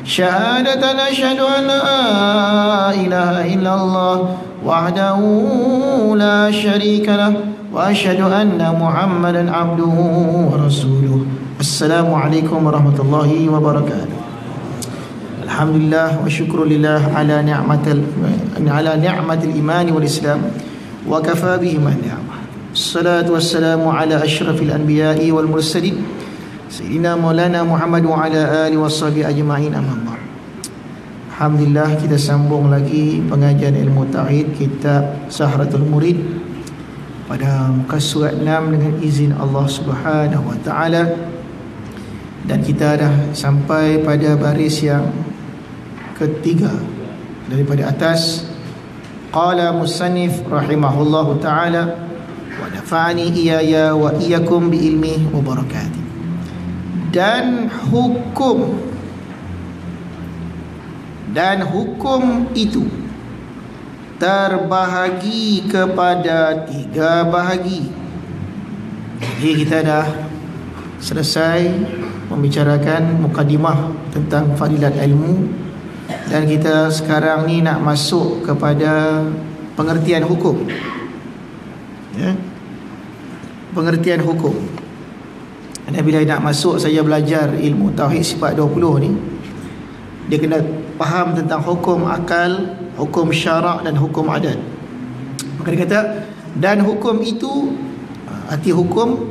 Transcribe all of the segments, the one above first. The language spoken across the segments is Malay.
شهادة أشهد أن لا إله إلا الله وحده لا شريك له وأشهد أن محمدا عبده ورسوله. السلام عليكم ورحمة الله وبركاته. الحمد لله والشكر لله على نعمة الإيمان والإسلام وكفى بهما نعمة. الصلاة والسلام على أشرف الأنبياء والمرسلين Sayyidina Maulana Muhammad wa ala alihi washabihi ajma'in, amma ba'd. Alhamdulillah, kita sambung lagi pengajian ilmu tauhid kitab Sahratul Murid pada muka surat 6 dengan izin Allah Subhanahu wa taala, dan kita dah sampai pada baris yang ketiga daripada atas. Qala musannif rahimahullahu taala wa nafa'ani iyaya wa iyyakum bi ilmihi wa barakatuh. Dan hukum itu terbahagi kepada 3 bahagi. Jadi kita dah selesai membicarakan mukadimah tentang fadilat ilmu, dan kita sekarang ni nak masuk kepada pengertian hukum, ya? Pengertian hukum. Dan bila nak masuk saya belajar ilmu tauhid sifat 20 ni, dia kena faham tentang hukum akal, hukum syarak dan hukum adat. Maka dia kata, dan hukum itu, arti hukum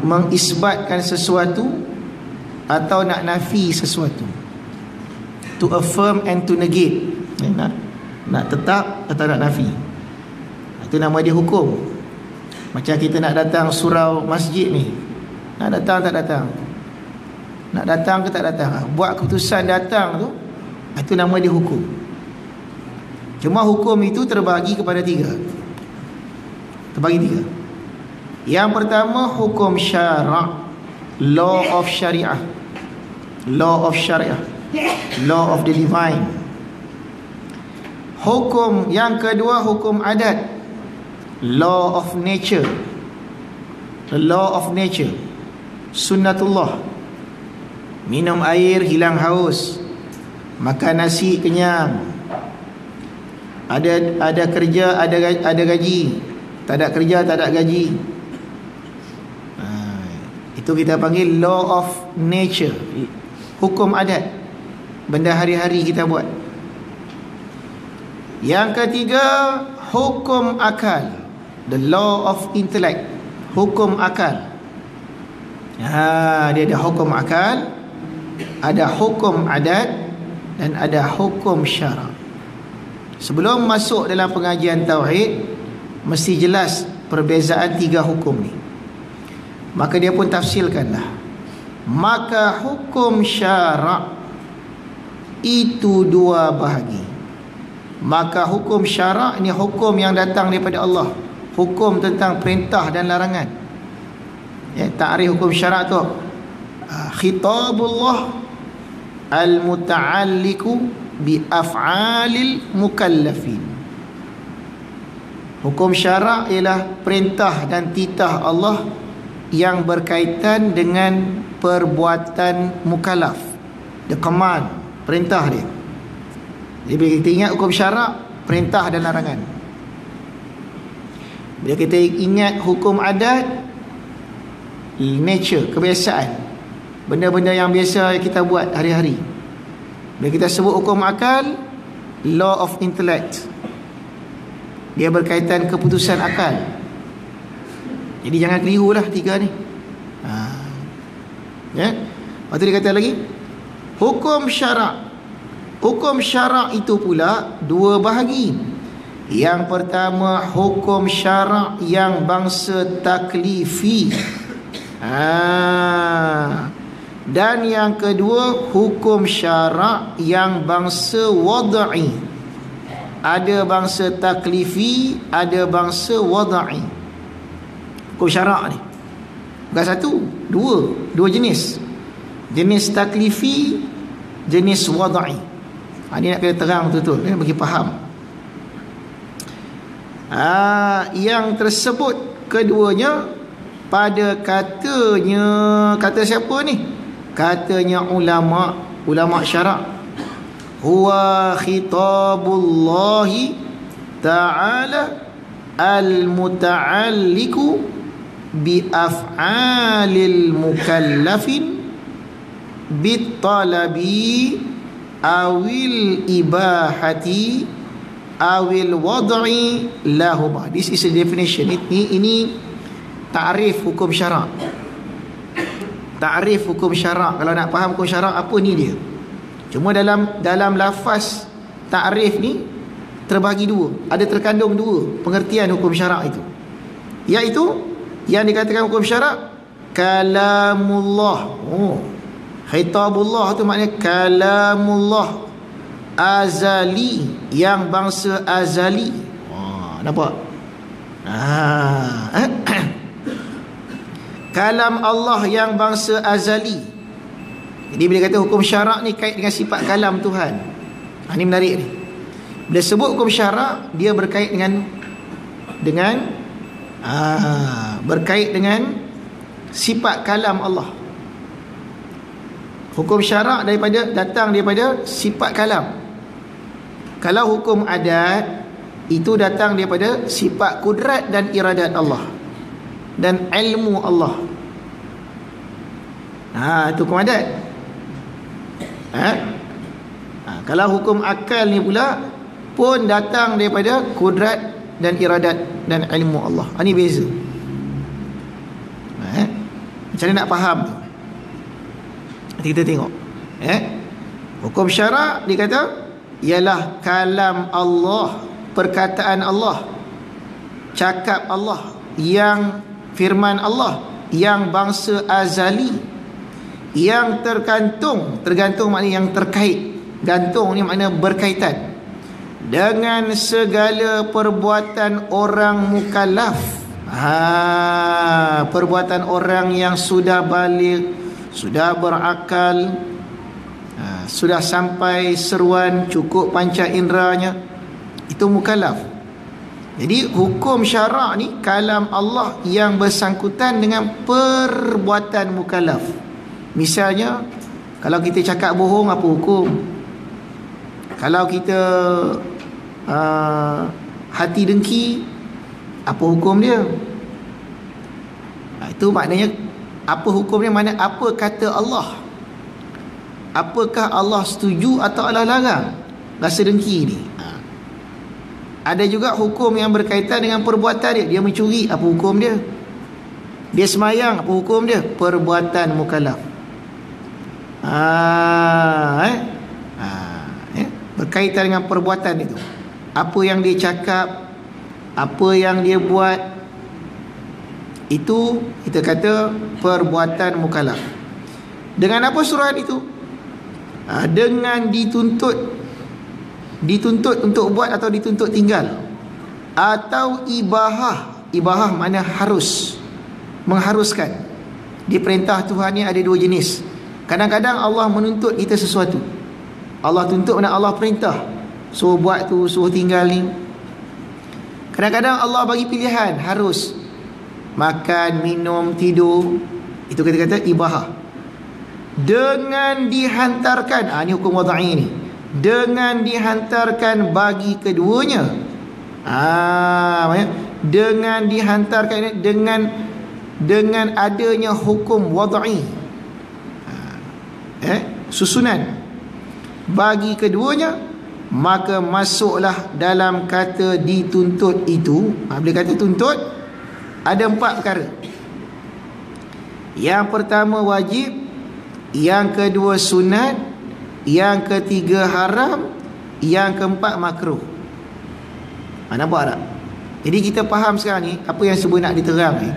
mengisbatkan sesuatu atau nak nafi sesuatu. To affirm and to negate, nak tetap atau nak nafi. Itu nama dia hukum. Macam kita nak datang surau masjid ni, nak datang tak datang, nak datang ke tak datang, buat keputusan datang tu, itu nama dia hukum. Cuma hukum itu terbagi kepada 3. Terbagi 3. Yang pertama hukum syarak, law of syariah, law of syariah, law of the divine. Hukum yang kedua hukum adat, law of nature, the law of nature, sunnatullah. Minum air hilang haus, makan nasi kenyang, ada kerja ada gaji, tak ada kerja tak ada gaji. Itu kita panggil law of nature, hukum adat, benda hari-hari kita buat. Yang ketiga hukum akal, the law of intellect, hukum akal. Dia ada hukum akal, ada hukum adat, dan ada hukum syarak. Sebelum masuk dalam pengajian tauhid, mesti jelas perbezaan 3 hukum ni. Maka dia pun tafsirkanlah. Maka hukum syarak itu 2 bahagi. Maka hukum syarak ni hukum yang datang daripada Allah, hukum tentang perintah dan larangan. Ya, ta'rif hukum syarak tu, khitabullah al-muta'alliqu bi af'alil mukallafin. Hukum syarak ialah perintah dan titah Allah yang berkaitan dengan perbuatan mukallaf, the command, perintah dia. Jadi bila kita ingat hukum syarak, perintah dan larangan. Bila kita ingat hukum adat, nature, kebiasaan, benda-benda yang biasa kita buat hari-hari. Bila kita sebut hukum akal, law of intellect, dia berkaitan keputusan akal. Jadi jangan kelirulah 3 ni. Ya. Lepas tu dia kata lagi hukum syarak. Hukum syarak itu pula 2 bahagi. Yang pertama hukum syarak yang bangsa taklifi, dan yang kedua hukum syarak yang bangsa wad'i. Ada bangsa taklifi, ada bangsa wad'i. Hukum syarak ni bukan 1, 2 jenis. Jenis taklifi, jenis wad'i. Ini nak kena terang betul-betul, bagi faham. Yang tersebut keduanya pada katanya, kata siapa ni? Katanya ulama syarak, huwa khitabullahi ta'ala al-muta'alliqu bi af'alil mukallafin bitalabi awil ibahati awil wad'i lahuma. This is a definition. Ini ta'rif hukum syarak. Ta'rif hukum syarak. Kalau nak faham hukum syarak, apa ni dia? Cuma dalam lafaz ta'rif ni terbagi dua. Ada terkandung dua pengertian hukum syarak itu. Iaitu yang dikatakan hukum syarak kalamullah. Khitabullah tu maknanya kalamullah azali, yang bangsa azali. Nampak? Kalam Allah yang bangsa azali. Jadi bila kata hukum syarak ni kait dengan sifat kalam Tuhan. Ini menarik ni. Bila sebut hukum syarak, dia berkait berkait dengan sifat kalam Allah. Hukum syarak datang daripada sifat kalam. Kalau hukum adat, itu datang daripada sifat kudrat dan iradat Allah dan ilmu Allah. Itu hukum adat. Kalau hukum akal ni pula pun datang daripada kudrat dan iradat dan ilmu Allah. Ini beza. Macam mana nak faham tu? Nanti kita tengok. Hukum syarak dikata ialah kalam Allah, perkataan Allah, cakap Allah, yang firman Allah, yang bangsa azali, yang tergantung maknanya yang terkait. Gantung ni makna berkaitan dengan segala perbuatan orang mukallaf. Perbuatan orang yang sudah baligh, sudah berakal, sudah sampai seruan, cukup panca inderanya, itu mukallaf. Jadi hukum syarak ni kalam Allah yang bersangkutan dengan perbuatan mukallaf. Misalnya, kalau kita cakap bohong, apa hukum? Kalau kita hati dengki, apa hukum dia? Itu maknanya apa hukumnya, mana apa kata Allah? Apakah Allah setuju atau Allah larang rasa dengki ni? Ada juga hukum yang berkaitan dengan perbuatan dia. Dia mencuri, apa hukum dia? Dia semayang, apa hukum dia? Perbuatan mukallaf. Berkaitan dengan perbuatan itu. Apa yang dia cakap, apa yang dia buat, itu kita kata perbuatan mukallaf. Dengan apa surat itu? Dengan dituntut untuk buat atau dituntut tinggal, atau ibahah makna harus, mengharuskan. Di perintah Tuhan ni ada dua jenis. Kadang-kadang Allah menuntut kita sesuatu. Allah tuntut makna Allah perintah, suruh buat tu, suruh tinggal ni. Kadang-kadang Allah bagi pilihan, harus makan, minum, tidur. Itu kita kata ibahah. Dengan dihantarkan, ini hukum wad'i ni, dengan dihantarkan bagi keduanya. Dengan dihantarkan, dengan adanya hukum wad'i, susunan bagi keduanya, maka masuklah dalam kata dituntut itu. Bila kata tuntut, ada 4 perkara. Yang pertama wajib, yang kedua sunat, yang ketiga haram, yang keempat makruh. Nampak tak? Jadi kita faham sekarang ni apa yang sebenarnya nak diterang ni.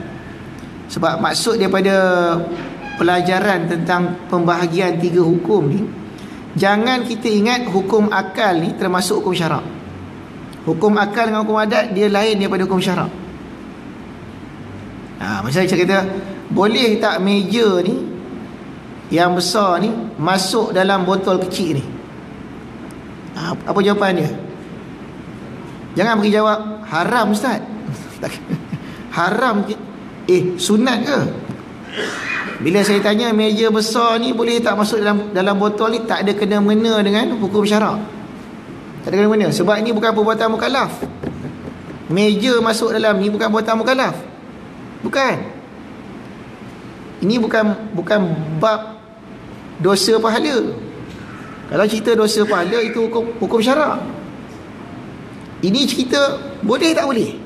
Sebab maksud daripada pelajaran tentang pembahagian 3 hukum ni, jangan kita ingat hukum akal ni termasuk hukum syarak. Hukum akal dengan hukum adat dia lain daripada hukum syarak. Macam saya kata, boleh tak meja ni yang besar ni masuk dalam botol kecil ni? Apa jawapan dia? Jangan pergi jawab haram ustaz. Haram ke? Sunat ke? Bila saya tanya meja besar ni boleh tak masuk dalam botol ni, tak ada kena-mena dengan hukum syarak. Tak ada kena-mena. Sebab ini bukan perbuatan mukallaf. Meja masuk dalam ni bukan perbuatan mukallaf. Bukan. Ini bukan bab dosa pahala. Kalau cerita dosa pahala itu hukum syarak. Ini cerita boleh tak boleh.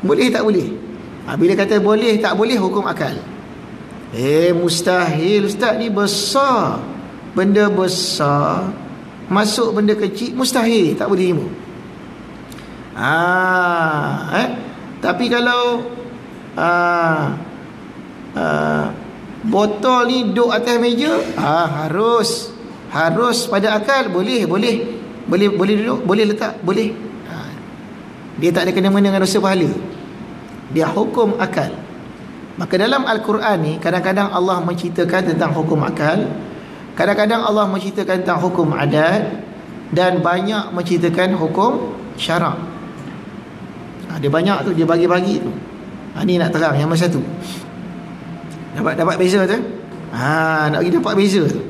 Boleh tak boleh. Bila kata boleh tak boleh, hukum akal. Mustahil ustaz, ni besar. Benda besar masuk benda kecil, mustahil, tak boleh terima. Tapi kalau botol ni duduk atas meja, harus pada akal, boleh duduk, boleh letak, boleh. Dia tak ada kena-mena dengan dosa pahala. Dia hukum akal. Maka dalam Al-Quran ni kadang-kadang Allah menceritakan tentang hukum akal, kadang-kadang Allah menceritakan tentang hukum adat, dan banyak menceritakan hukum syarak. Dia banyak tu, dia bagi-bagi tu. Ni nak terang yang masa tu. Dapat beza tu. Nak bagi dapat beza tu.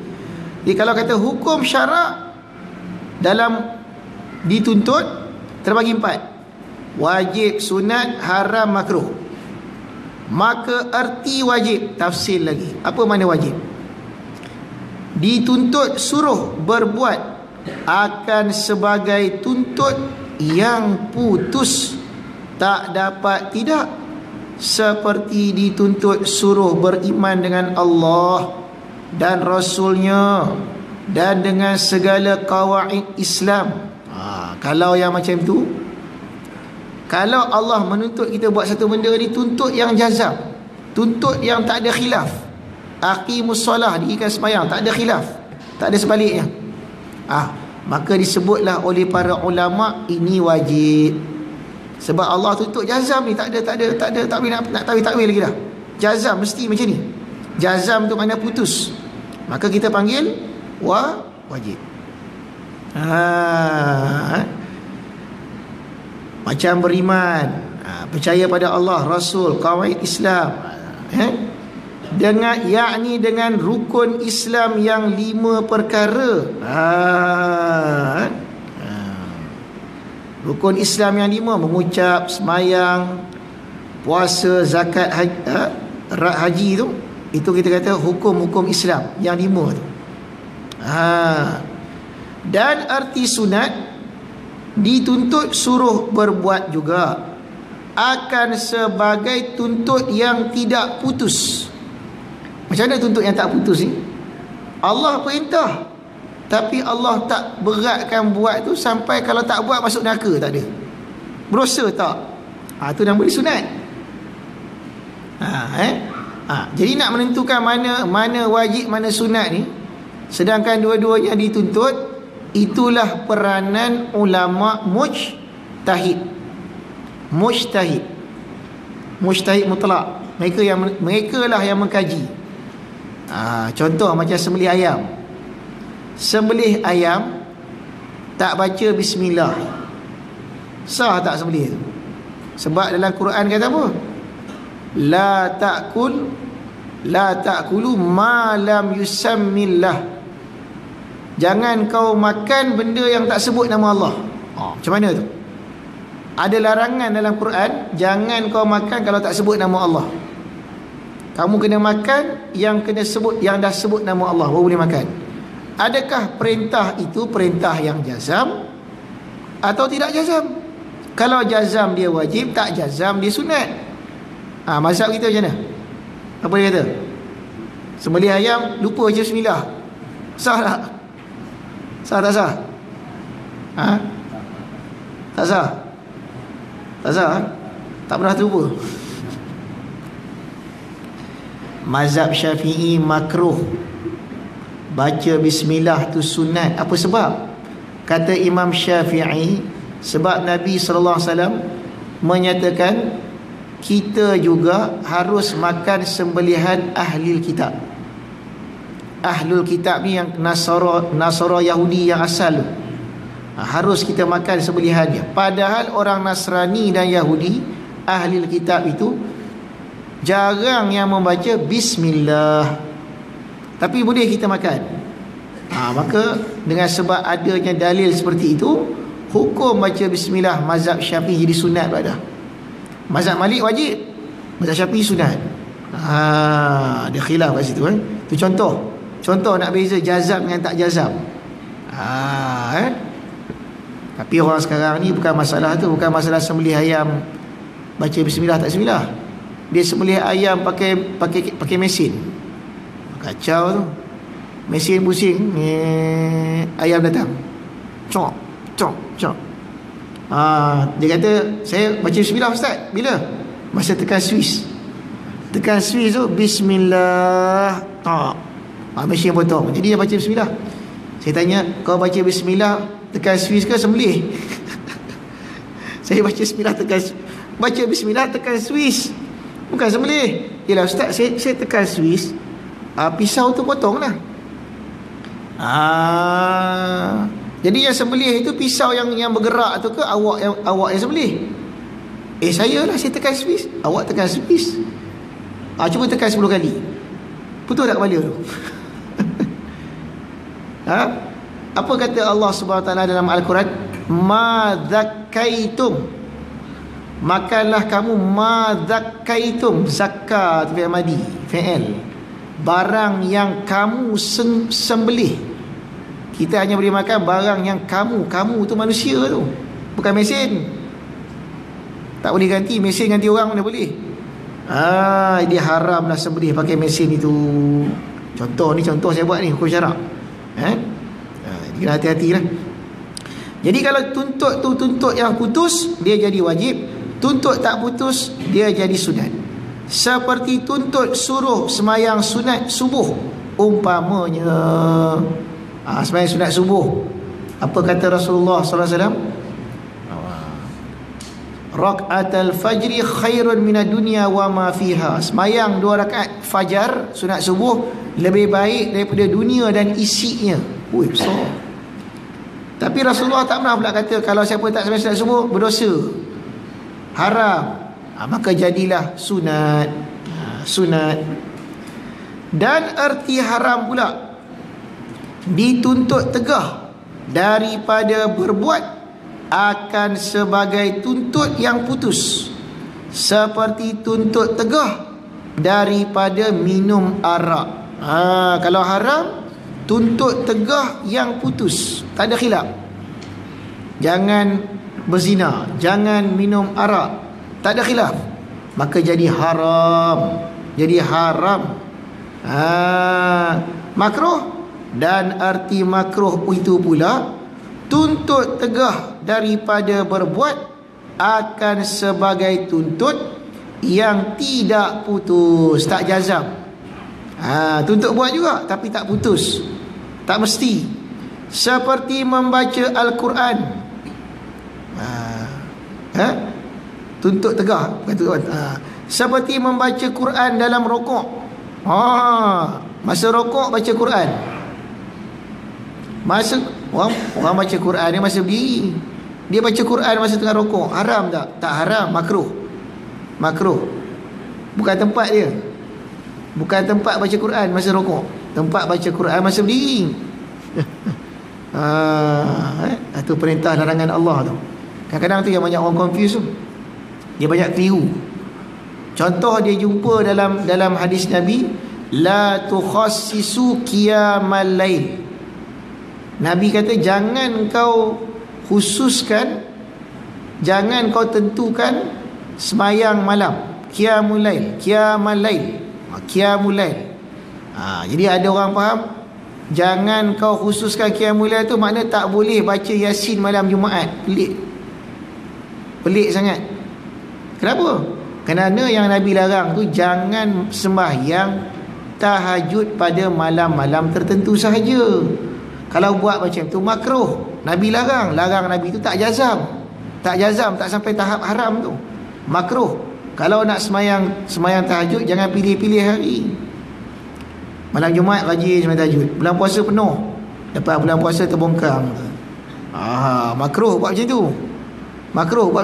Jadi kalau kata hukum syarak dalam dituntut terbagi 4. Wajib, sunat, haram, makruh. Maka erti wajib, tafsir lagi. Apa makna wajib? Dituntut suruh berbuat akan sebagai tuntut yang putus, tak dapat tidak, seperti dituntut suruh beriman dengan Allah dan Rasulnya dan dengan segala kawaid Islam. Kalau yang macam tu, kalau Allah menuntut kita buat satu benda ni, tuntut yang jazam, tuntut yang tak ada khilaf. Aqimus solah, dirikan sembahyang, tak ada khilaf, tak ada sebaliknya. Maka disebutlah oleh para ulama ini wajib. Sebab Allah tuntut jazam ni, tak boleh nak takwil lagi dah. Jazam mesti macam ni. Jazam tu makna putus. Maka kita panggil wajib. Macam beriman, percaya pada Allah, Rasul, kawaid Islam, dengan rukun Islam yang 5 perkara. Rukun Islam yang 5, mengucap, semayang, puasa, zakat, haji tu, itu kita kata hukum-hukum Islam yang 5 tu. Dan arti sunat, dituntut suruh berbuat juga akan sebagai tuntut yang tidak putus. Macam mana tuntut yang tak putus ni? Allah perintah, tapi Allah tak beratkan buat tu sampai kalau tak buat masuk neraka, tak ada. Berdosa tak? Tu nama dia sunat. Jadi nak menentukan mana wajib, mana sunat ni, sedangkan dua-duanya dituntut, itulah peranan ulama mujtahid mutlak. Mereka lah yang mengkaji. Contoh macam sembelih ayam. Sembelih ayam tak baca bismillah, sah tak sembelih tu? Sebab dalam Quran kata apa? La ta'kulu ma lam yusammillah. Jangan kau makan benda yang tak sebut nama Allah. Macam mana tu? Ada larangan dalam Quran, jangan kau makan kalau tak sebut nama Allah. Kamu kena makan yang kena sebut, yang dah sebut nama Allah, baru boleh makan. Adakah perintah itu perintah yang jazam atau tidak jazam? Kalau jazam dia wajib, tak jazam dia sunat. Mazhab kita macam mana? Apa dia kata? Sembelih ayam lupa baca bismillah, sah tak? Sah tak sah? Tak sah? Tak sah? Tak pernah terlupa. Mazhab Syafi'i makruh baca bismillah tu sunat. Apa sebab? Kata Imam Syafi'i, sebab Nabi SAW menyatakan kita juga harus makan sembelihan ahlil kitab. Ahlul kitab ni yang Nasara Yahudi yang asal tu, harus kita makan sembelihannya. Padahal orang Nasrani dan Yahudi, ahlul kitab itu jarang yang membaca bismillah, tapi boleh kita makan. Maka dengan sebab adanya dalil seperti itu, hukum baca bismillah mazhab Syafi'i jadi sunat pada. Mazhab Malik wajib, mazhab Syafi'i sunat. Ada khilaf kat situ Itu contoh nak beza jazam dengan tak jazam. Tapi orang sekarang ni bukan masalah tu, bukan masalah sembelih ayam baca bismillah tak bismillah. Dia sembelih ayam pakai mesin. Kacau tu. Mesin pusing, ayam datang. Cok. Dia kata, saya baca bismillah ustaz. Bila? Masa tekan Swiss. Tekan Swiss tu bismillah. Mesin potong. Jadi dia baca bismillah. Saya tanya, kau baca bismillah tekan Swiss ke sembelih? Saya baca bismillah tekan Swiss, bukan sembelih. Yalah ustaz, saya tekan Swiss, pisau tu potong lah. Jadi yang sembelih itu pisau yang bergerak tu ke awak yang sembelih? Saya lah, saya tekan Swiss. Awak tekan Swiss. Cuba tekan 10 kali. Betul tak kepala tu? Apa kata Allah Subhanahu Wa Taala dalam Al-Quran? Ma zakkaitum, makanlah kamu. Ma zakkaitum, zakka tu fi'il madi, fi'il, barang yang kamu sembelih. Kita hanya boleh makan barang yang kamu tu manusia tu, bukan mesin. Tak boleh ganti mesin, ganti orang mana boleh. Dia haram lah sembelih pakai mesin itu. Contoh saya buat ni, hukum syarak. Kena hati-hati lah. Jadi kalau tuntut yang putus, dia jadi wajib. Tuntut tak putus, dia jadi sunat. Seperti tuntut suruh semayang sunat subuh umpamanya. Semayang sunat subuh, apa kata Rasulullah SAW? Rak'atul fajri khairun minad dunya wa ma fiha. Semayang 2 rakaat fajar sunat subuh lebih baik daripada dunia dan isinya. Besar. Tapi Rasulullah tak pernah pula kata kalau siapa tak sembahyang sunat subuh berdosa, haram. Maka jadilah sunat. Sunat. Dan erti haram pula dituntut tegah daripada berbuat akan sebagai tuntut yang putus, seperti tuntut tegah daripada minum arak. Kalau haram, tuntut tegah yang putus, tak ada khilaf. Jangan berzina, jangan minum arak, tak ada khilaf. Maka jadi haram. Makruh. Dan arti makruh itu pula tuntut tegah daripada berbuat akan sebagai tuntut yang tidak putus, tak jazam. Tuntut buat juga tapi tak putus, tak mesti. Seperti membaca Al-Quran. Tuntut tegah, seperti membaca Quran dalam rokok. Masa rokok baca Quran. Masa orang baca Quran dia masa berdiri, dia baca Quran masa tengah rokok. Haram tak? Tak haram, makruh. Bukan tempat dia, bukan tempat baca Quran masa rokok, tempat baca Quran masa berdiri. Itu perintah larangan Allah tu. Kadang-kadang tu yang banyak orang confuse tu, dia banyak keliru. Contoh dia jumpa dalam hadis Nabi, la tukhassisu qiyamal lail. Nabi kata jangan kau khususkan, jangan kau tentukan semayang malam, qiyamul lail. Jadi ada orang faham jangan kau khususkan qiyamul lail tu makna tak boleh baca Yasin malam Jumaat. Pelik sangat. Kenapa? Kerana yang Nabi larang tu jangan sembahyang tahajud pada malam-malam tertentu sahaja. Kalau buat macam tu makruh. Nabi larang Nabi tu tak jazam, tak sampai tahap haram tu. Makruh. Kalau nak semayang tahajud, jangan pilih-pilih hari. Malam Jumaat rajin semayang tahajud, bulan puasa penuh, lepas bulan puasa terbongkar. Makruh buat macam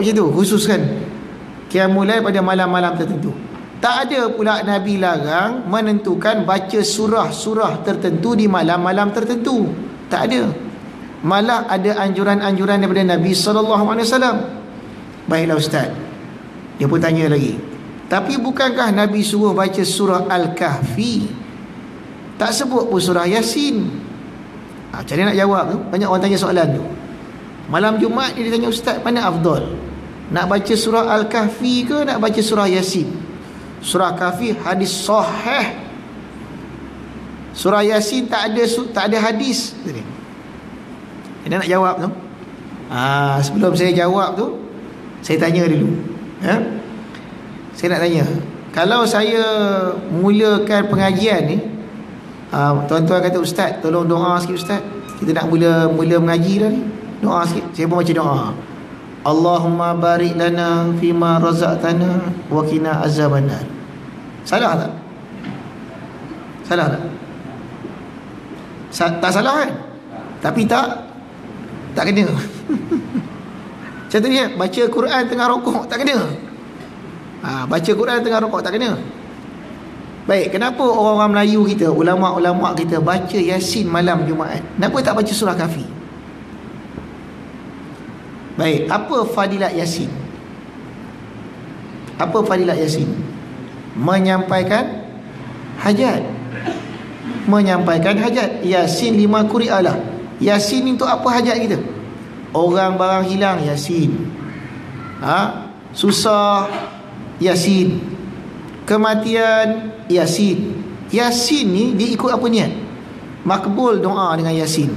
tu. Khususkan qiyamul lail pada malam-malam tertentu. Tak ada pula Nabi larang menentukan baca surah-surah tertentu di malam-malam tertentu. Tak ada. Malah ada anjuran-anjuran daripada Nabi SAW. Baiklah Ustaz, dia pun tanya lagi, tapi bukankah Nabi suruh baca surah Al-Kahfi? Tak sebut pun surah Yasin. Macam mana nak jawab tu? Banyak orang tanya soalan tu. Malam Jumaat dia tanya, Ustaz, mana afdal? Nak baca surah Al-Kahfi ke nak baca surah Yasin? Surah Kahfi hadis sahih. Surah Yasin tak ada hadis. Dia nak jawab tu. Sebelum saya jawab tu, saya tanya dulu. Saya nak tanya, kalau saya mulakan pengajian ni, tuan-tuan kata, Ustaz, tolong doa sikit Ustaz, kita nak mula mengaji dah ni, doa sikit. Saya pun baca doa, Allahumma barik lana fima razaqtana wa qina azabannar. Salah tak? Salah tak? Tak salah kan? Tapi tak kena. Contohnya baca Quran tengah rokok tak kena. Baca Quran tengah rokok tak kena. Baik, kenapa orang-orang Melayu kita, ulama-ulama kita baca Yasin malam Jumaat? Kenapa tak baca surah Kahfi? Baik, apa fadilat Yasin? Apa fadilat Yasin? Menyampaikan hajat. Menyampaikan hajat. Yasin 5 quri'alah. Yasin untuk apa hajat kita? Orang barang hilang, Yasin. Susah, Yasin. Kematian, Yasin. Yasin ni dia ikut apa niat? Makbul doa dengan Yasin.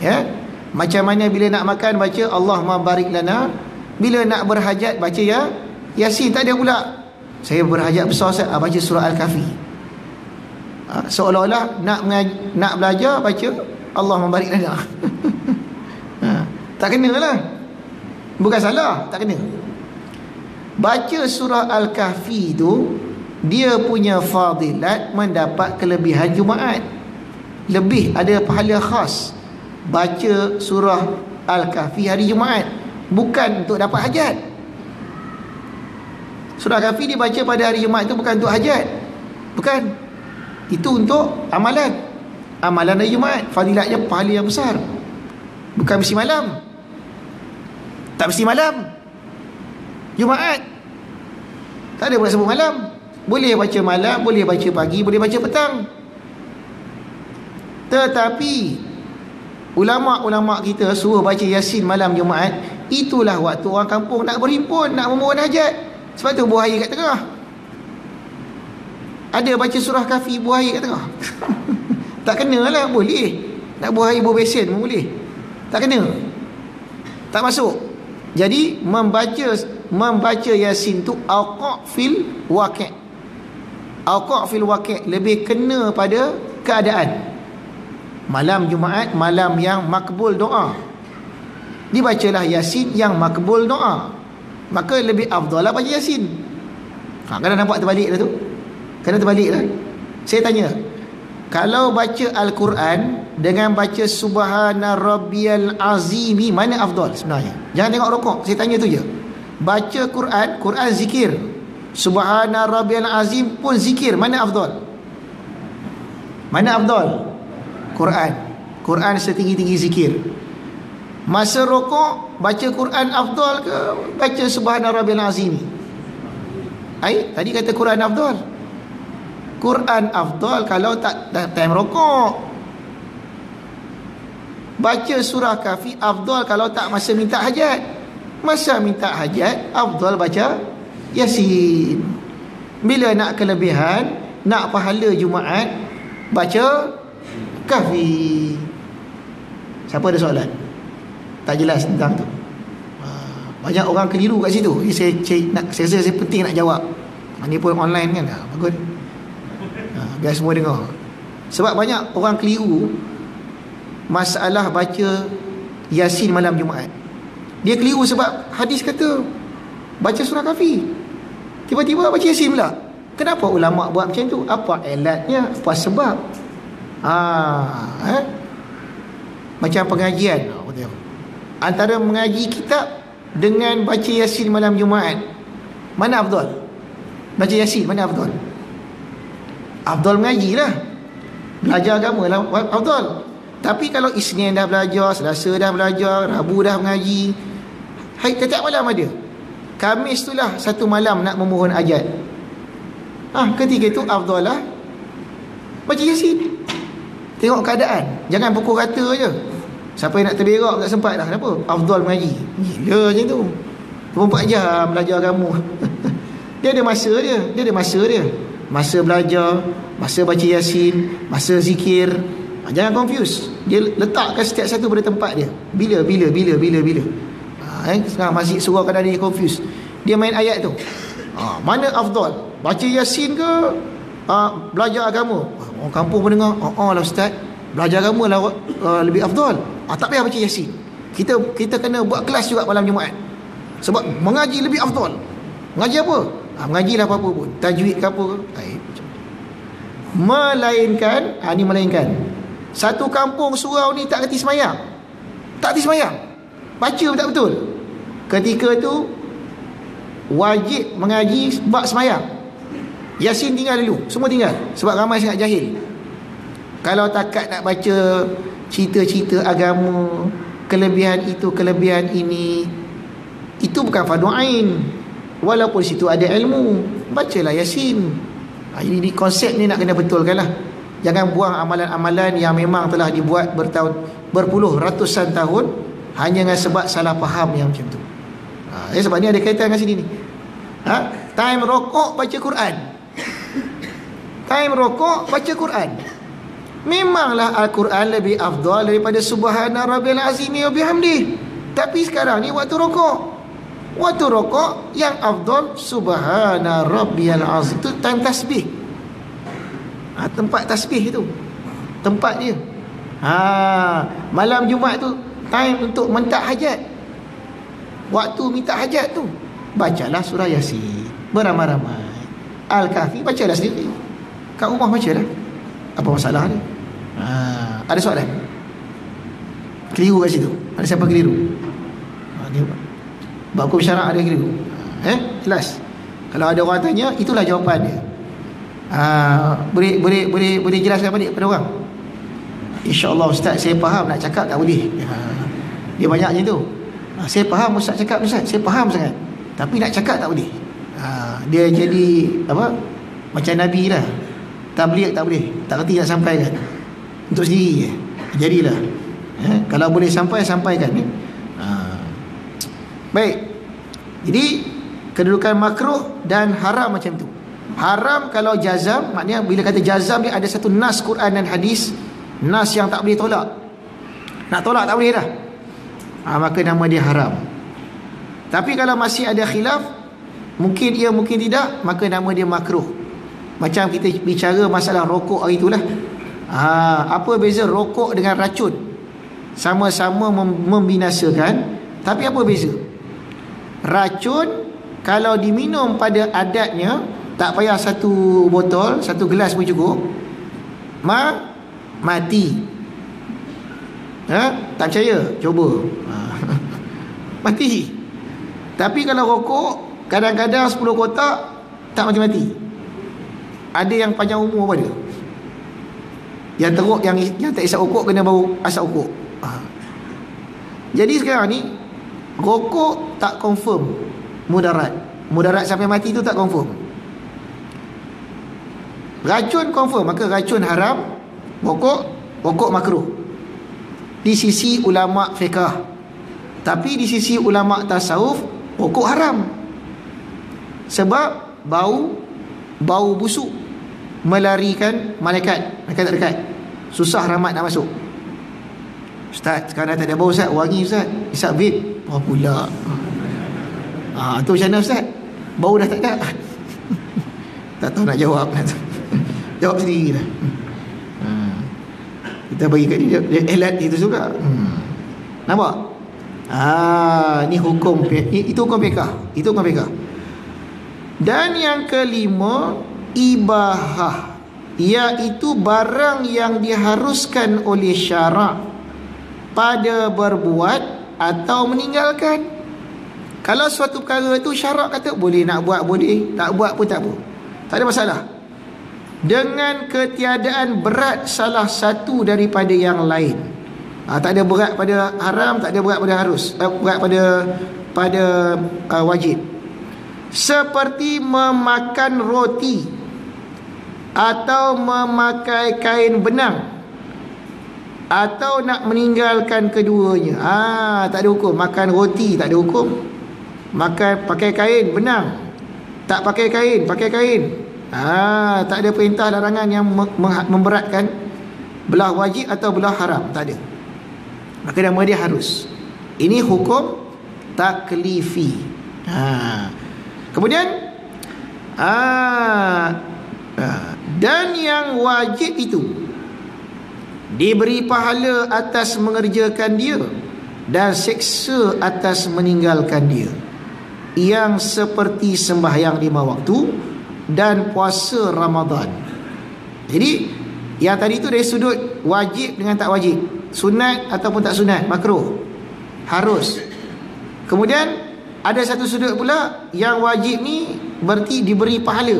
Ya. Macam mana bila nak makan baca Allahumma barik lana, bila nak berhajat baca Yasin. Tak ada pula saya berhajat besar saya baca surah Al-Kahfi. Seolah-olah nak belajar baca Allahumma barik lana. Tak kena lah. Bukan salah, tak kena. Baca surah Al-Kahfi tu, dia punya fadilat mendapat kelebihan Jumaat. Lebih ada pahala khas baca surah Al-Kahfi hari Jumaat, bukan untuk dapat hajat. Surah Kahfi dibaca pada hari Jumaat itu bukan untuk hajat. Bukan. Itu untuk amalan. Amalan hari Jumaat, fadilatnya pahala yang besar. Bukan mesti malam. Tak mesti malam Jumaat. Tak ada pula sebut malam. Boleh baca malam, boleh baca pagi, boleh baca petang. Tetapi ulama-ulama kita suruh baca Yasin malam Jumaat. Itulah waktu orang kampung nak berhimpun, nak memohon hajat. Sebab tu buah air kat tengah. Ada baca surah Kahfi buah air kat tengah. Tak kena lah. Boleh nak buah air buah besen pun boleh. Tak kena. Tak masuk. Jadi membaca Yasin tu awqa' fil waqi'. Awqa' fil waqi', lebih kena pada keadaan. Malam Jumaat, malam yang makbul doa, dibacalah Yasin yang makbul doa. Maka lebih afdal lah baca Yasin. Kena nampak terbalik dah tu. Kena terbalik lah. Saya tanya, kalau baca Al-Quran dengan baca Subhana Rabbiyal Azimi, mana afdal sebenarnya? Jangan tengok rokok, saya tanya tu je. Baca Quran zikir, Subhana Rabbiyal Azim pun zikir, mana afdal? Mana afdal? Quran setinggi-tinggi zikir. Masa rokok baca Quran afdal ke baca Subhana Rabbiyal Azim? Tadi kata Quran afdal. Quran afdal kalau tak time rokok. Baca surah Kahfi afdal kalau tak masa minta hajat. Masa minta hajat afdal baca Yasin. Bila nak kelebihan, nak pahala Jumaat, baca Kahfi. Siapa ada soalan? Tak jelas tentang tu? Banyak orang keliru kat situ. Saya rasa saya penting nak jawab. Ini pun online kan. Bagus. Biar semua dengar. Sebab banyak orang keliru masalah baca Yasin malam Jumaat. Dia keliru sebab hadis kata baca surah Kahfi, tiba-tiba baca Yasin pula. Kenapa ulama buat macam tu? Apa elatnya? Apa sebab? Macam pengajian, antara mengaji kitab dengan baca Yasin malam Jumaat, mana afdal? baca Yasin, mana afdal? Afdal mengaji lah, belajar agama lah afdal. Tapi kalau Isnin dah belajar, Selasa dah belajar, Rabu dah mengaji, setiap malam ada. Khamis tu lah satu malam nak memohon ajat. Ketika itu afdal lah baca Yasin. Tengok keadaan, jangan pukul rata je. Siapa yang nak terberak tak sempat dah. Kenapa? Afdal mengaji. Gila macam tu. 24 jam belajar agama. Dia ada masa dia. Masa belajar, masa baca Yasin, masa zikir. Jangan confuse. Dia letakkan setiap satu pada tempat dia. Bila. Sekarang masjid surau kadang dia confuse. Dia main ayat tu. Mana afdal? Baca Yasin ke belajar agama? Orang kampung pun dengar, lah ustaz, belajar agama lah lebih afdal. Tak payah baca Yasin. Kita kena buat kelas juga malam Jumaat. Sebab mengaji lebih afdal. Mengaji apa? Mengajilah apa-apa pun, tajwid ke apa ke. Melainkan ni melainkan satu kampung surau ni tak reti semayang. Baca betul-betul. Ketika tu wajib mengaji bab semayang. Yasin tinggal dulu, semua tinggal. Sebab ramai sangat jahil. Kalau takat nak baca cerita-cerita agama, kelebihan itu, kelebihan ini, itu bukan fardu ain. Walaupun situ ada ilmu, bacalah Yasin. Ini konsep ni nak kena betulkan lah. Jangan buang amalan-amalan yang memang telah dibuat berpuluh ratusan tahun hanya dengan sebab salah faham yang macam tu. Sebab ni ada kaitan dengan sini ni. Time rokok baca Quran. Time rokok baca Quran. Memanglah Al-Quran lebih afdal daripada Subhana Rabbil Azim wa bihamdih. Tapi sekarang ni waktu rokok yang afdal Subhana Rabbiyal Azim. Itu time tasbih. Tempat tasbih itu, tempat dia. Malam Jumaat tu time untuk minta hajat. Waktu minta hajat tu bacalah surah Yasin beramai-ramai. Al-Kahfi bacalah sendiri. Kat rumah bacalah. Apa masalah dia? Ada soalan? Keliru kat situ. Ada siapa keliru? Dia bab hukum syarak ada keliru. Jelas. Kalau ada orang tanya, itulah jawapan dia. Boleh jelaskan balik pada orang? InsyaAllah ustaz, saya faham, nak cakap tak boleh. Dia banyak macam tu. Saya faham ustaz cakap, ustaz, saya faham sangat, tapi nak cakap tak boleh. Dia jadi apa? Macam Nabi lah. Tabligh tak boleh, tak kerti nak sampaikan untuk sendiri je. Jadilah kalau boleh sampaikan. Baik. Jadi kedudukan makruh dan haram macam tu. Haram kalau jazam, maknanya bila kata jazam ni ada satu nas Quran dan hadis, nas yang tak boleh tolak. Nak tolak tak boleh dah. Maka nama dia haram. Tapi kalau masih ada khilaf, mungkin ia mungkin tidak, maka nama dia makruh. Macam kita bicara masalah rokok hari itulah. Apa beza rokok dengan racun? Sama-sama membinasakan, tapi apa beza? Racun kalau diminum pada adatnya, tak payah satu botol, satu gelas pun cukup, mati. Tak percaya? Cuba. Mati. Tapi kalau rokok, kadang-kadang 10 kotak tak mati-mati. Ada yang panjang umur apa dia? Yang teruk, yang tak isap rokok kena bau asap rokok. Jadi sekarang ni rokok tak confirm mudarat sampai mati tu tak confirm. Racun confirm, maka racun haram, rokok makruh di sisi ulama fiqh. Tapi di sisi ulama tasawuf, rokok haram. Sebab bau busuk melarikan malaikat dekat. Susah rahmat nak masuk. Ustaz, sekarang tak ada bau ustaz, wangi ustaz, isap vape. Apa pula? Tu macam mana ustaz? Bau dah tak ada. Tak tahu nak jawab. Jawab sendiri lah. Kita bagi kat dia elat itu juga. Nampak? Ni hukum, itu hukum fiqh. Itu hukum fiqh. Dan yang kelima, ibahah, iaitu barang yang diharuskan oleh syarak pada berbuat atau meninggalkan. Kalau suatu perkara itu syarak kata boleh nak buat boleh, tak buat pun tak apa. tak ada masalah. Dengan ketiadaan berat salah satu daripada yang lain. Tak ada berat pada haram, tak ada berat pada harus, berat pada wajib. Seperti memakan roti atau memakai kain benang, atau nak meninggalkan keduanya. Tak ada hukum. Makan roti tak ada hukum. Pakai kain benang, tak pakai kain, pakai kain. Tak ada perintah larangan yang memberatkan belah wajib atau belah haram, tak ada. Maka nama dia harus. Ini hukum taklifi. Kemudian dan yang wajib itu diberi pahala atas mengerjakan dia dan seksa atas meninggalkan dia, yang seperti sembahyang 5 waktu dan puasa Ramadan. Jadi yang tadi itu dari sudut wajib dengan tak wajib, sunat ataupun tak sunat, makruh, harus. Kemudian ada satu sudut pula yang wajib ni berarti diberi pahala,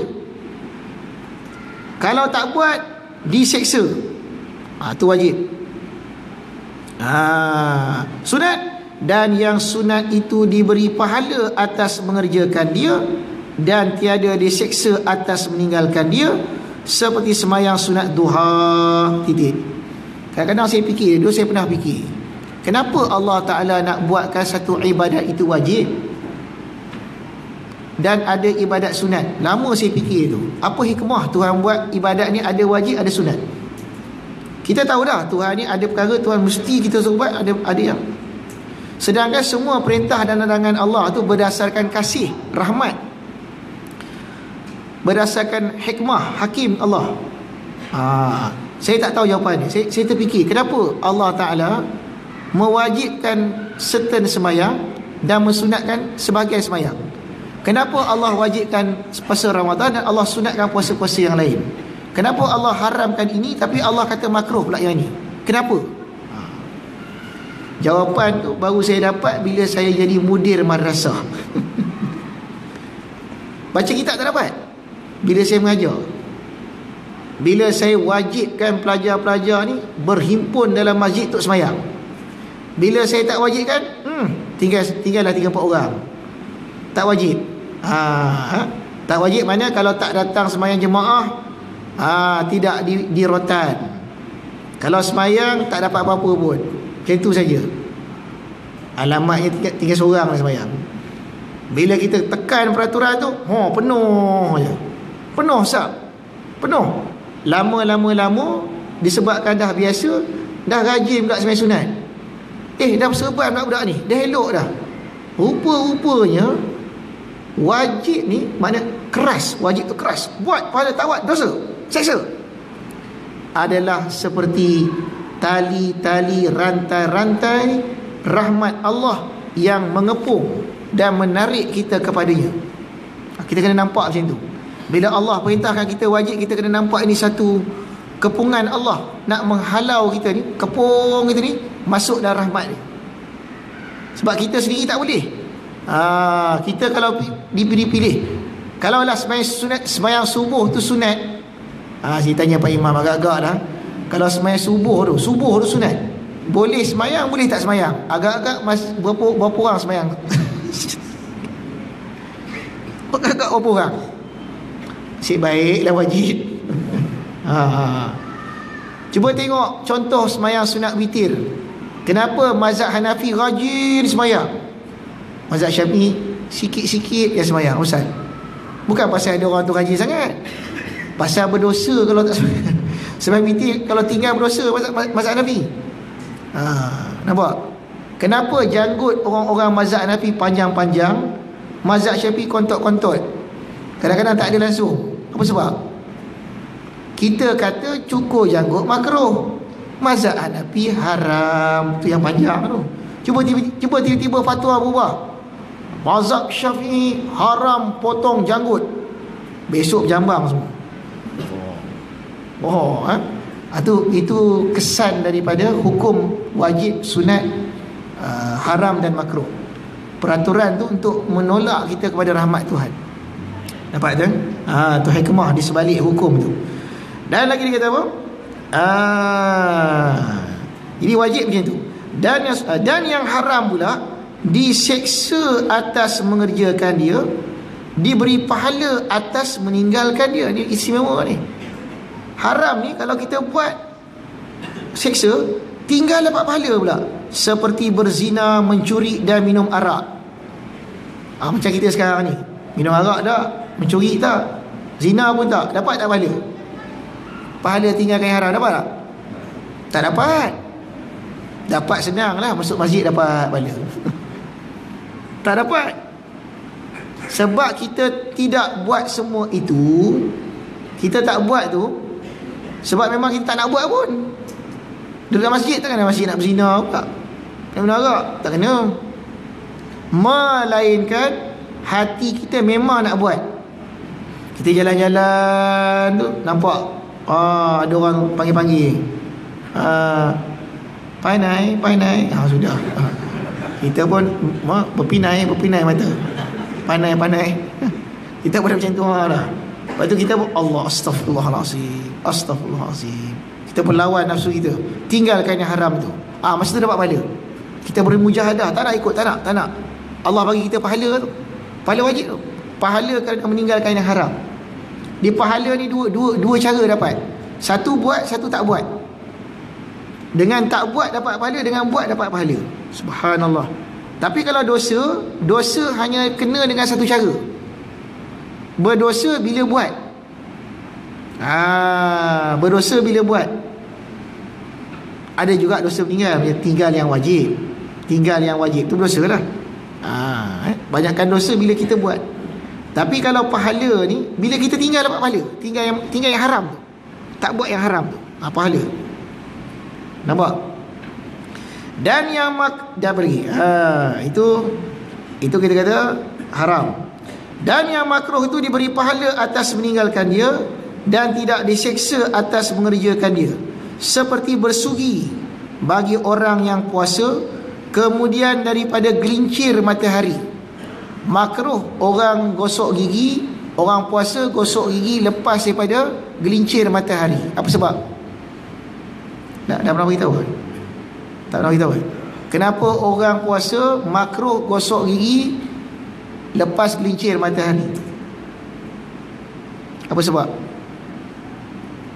kalau tak buat diseksa. Itu wajib. Sunat, dan yang sunat itu diberi pahala atas mengerjakan dia dan tiada diseksa atas meninggalkan dia, seperti semayang sunat duha. Titik. Kadang-kadang saya fikir, dulu saya pernah fikir, kenapa Allah Ta'ala nak buatkan satu ibadat itu wajib dan ada ibadat sunat? Lama saya fikir tu, apa hikmah Tuhan buat ibadat ni ada wajib, ada sunat? Kita tahu dah Tuhan ni ada perkara Tuhan mesti kita suruh buat, ada yang. Sedangkan semua perintah dan larangan Allah tu berdasarkan kasih, rahmat, berdasarkan hikmah, hakim Allah. Saya tak tahu jawapan ni. Saya terfikir, kenapa Allah Ta'ala mewajibkan certain semayang dan mensunatkan sebahagian semayang? Kenapa Allah wajibkan puasa Ramadan dan Allah sunatkan puasa-puasa yang lain? Kenapa Allah haramkan ini tapi Allah kata makruh pula yang ini? Kenapa? Jawapan tu baru saya dapat bila saya jadi mudir madrasah. Baca kitab tak dapat. Bila saya mengajar, bila saya wajibkan pelajar-pelajar ni berhimpun dalam masjid untuk semayang. Bila saya tak wajibkan, tinggallah 3-4 orang. Tak wajib. Tak wajib mana kalau tak datang semayang jemaah, tidak di rotan. Kalau semayang tak dapat apa-apa pun, macam tu saja. Alamatnya tinggal seorang lah semayang. Bila kita tekan peraturan tu, penuh je. Penuh sah. Penuh. Lama disebabkan dah biasa, dah rajin pula semayang sunat. Dah berserban pula budak ni, dah elok dah. Rupa-rupanya wajib ni makna keras. Wajib tu keras. Buat pada tawat dosa, seksa. Adalah seperti tali-tali, rantai-rantai rahmat Allah yang mengepung dan menarik kita kepadanya. Kita kena nampak macam tu. Bila Allah perintahkan kita wajib, kita kena nampak ini satu kepungan Allah nak menghalau kita ni, kepung kita ni masuk dalam rahmat ni. Sebab kita sendiri tak boleh. Kita kalau dipilih, kalau lah sembahyang subuh tu sunat, saya tanya Pak Imam agak-agak dah, kalau sembahyang subuh tu sunat, boleh sembahyang, boleh tak sembahyang? Agak-agak berapa orang sembahyang? Agak-agak berapa orang? Asyik baiklah wajib. Cuba tengok contoh sembahyang sunat witir. Kenapa mazhab Hanafi rajin sembahyang, mazhab Syafi'i sikit-sikit yang sembahyang? Ustaz, bukan pasal ada orang tu rajin sangat, pasal berdosa kalau tak sembahyang. Sembahyang witir kalau tinggal berdosa mazhab Hanafi. Nampak? Kenapa janggut orang-orang mazhab Hanafi panjang-panjang, mazhab Syafi'i kontot-kontot, kadang-kadang tak ada langsung? Apa sebab? Kita kata cukur janggut makruh, mazhab Hanafi haram tu yang panjang tu. Cuba tiba-tiba fatwa berubah, mazhab Syafi'i haram potong janggut, besok jambang semua. Itu kesan daripada hukum wajib, sunat, haram dan makruh. Peraturan tu untuk menolak kita kepada rahmat Tuhan. Dapat tu? Tu hikmah di sebalik hukum tu. Dan lagi dia kata apa? Jadi wajib macam tu. Dan yang haram pula diseksa atas mengerjakan dia, diberi pahala atas meninggalkan dia. Ni istimewa ni. Haram ni kalau kita buat seksa, tinggal dapat pahala pula. Seperti berzina, mencuri dan minum arak. Macam kita sekarang ni, minum arak tak, mencuri tak, zina pun tak, dapat tak pahala? Pahala tinggalkan yang haram dapat tak? Tak dapat. Dapat senang lah, masuk masjid dapat pahala. Tak dapat. Sebab kita tidak buat semua itu. Kita tak buat tu sebab memang kita tak nak buat pun. Duduk dalam masjid tak kena masjid nak berzina pula, nak minum arak, tak kena. Melainkan hati kita memang nak buat. Kita jalan-jalan tu nampak ada orang panggil-panggil, Panai sudah, kita pun berpinai mata, Panai kita pun macam tu lah. Lepas tu kita pun Allah, Astagfirullahalazim, kita pun lawan nafsu kita, tinggalkan yang haram tu. Masa tu dapat pahala. Kita beri mujahadah, tak nak ikut, tak nak. Allah bagi kita pahala tu, pahala wajib tu, pahala kerana meninggalkan yang haram. Di pahala ni dua cara dapat. Satu buat, satu tak buat. Dengan tak buat dapat pahala, dengan buat dapat pahala. Subhanallah. Tapi kalau dosa hanya kena dengan satu cara. Berdosa bila buat. Berdosa bila buat. Ada juga dosa meninggal, tinggal yang wajib. Tinggal yang wajib tu berdosa lah. Banyakkan dosa bila kita buat. Tapi kalau pahala ni, bila kita tinggal dapat pahala. Tinggal yang haram tu, tak buat yang haram tu, pahala. Nampak? Dan yang dah pergi. Itu kita kata haram. Dan yang makruh itu diberi pahala atas meninggalkan dia dan tidak diseksa atas mengerjakan dia. Seperti bersugi bagi orang yang puasa, kemudian daripada gelincir matahari. Makruh orang gosok gigi, orang puasa gosok gigi lepas daripada gelincir matahari. Apa sebab? Dah pernah beritahu kan? Tak pernah beritahu kan? Kenapa orang puasa makruh gosok gigi lepas gelincir matahari? Apa sebab?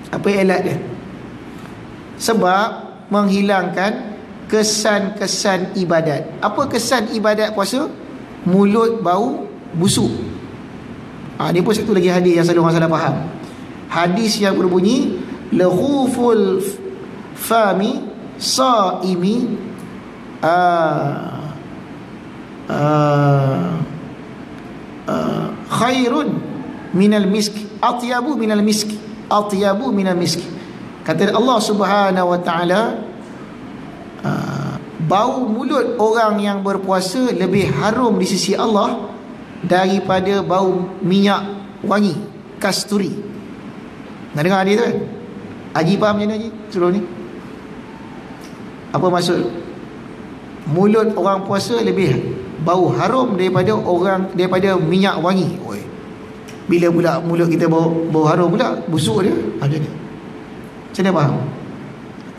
Apa elat dia? Sebab menghilangkan kesan-kesan ibadat. Apa kesan ibadat puasa? Mulut bau busuk. Ni pun satu lagi hadis yang selalu orang salah faham. Hadis yang berbunyi lahuful fami saimi khairun minal misk, atyabu minal misk, atyabu minal misk. Kata Allah Subhanahu wa taala, bau mulut orang yang berpuasa lebih harum di sisi Allah daripada bau minyak wangi, kasturi. Nak dengar hadis tu kan? Haji faham macam mana Haji sebelum ni? Apa maksud mulut orang puasa lebih bau harum daripada minyak wangi? Bila pula mulut kita bau harum pula, busuk dia, macam ni. Macam mana faham?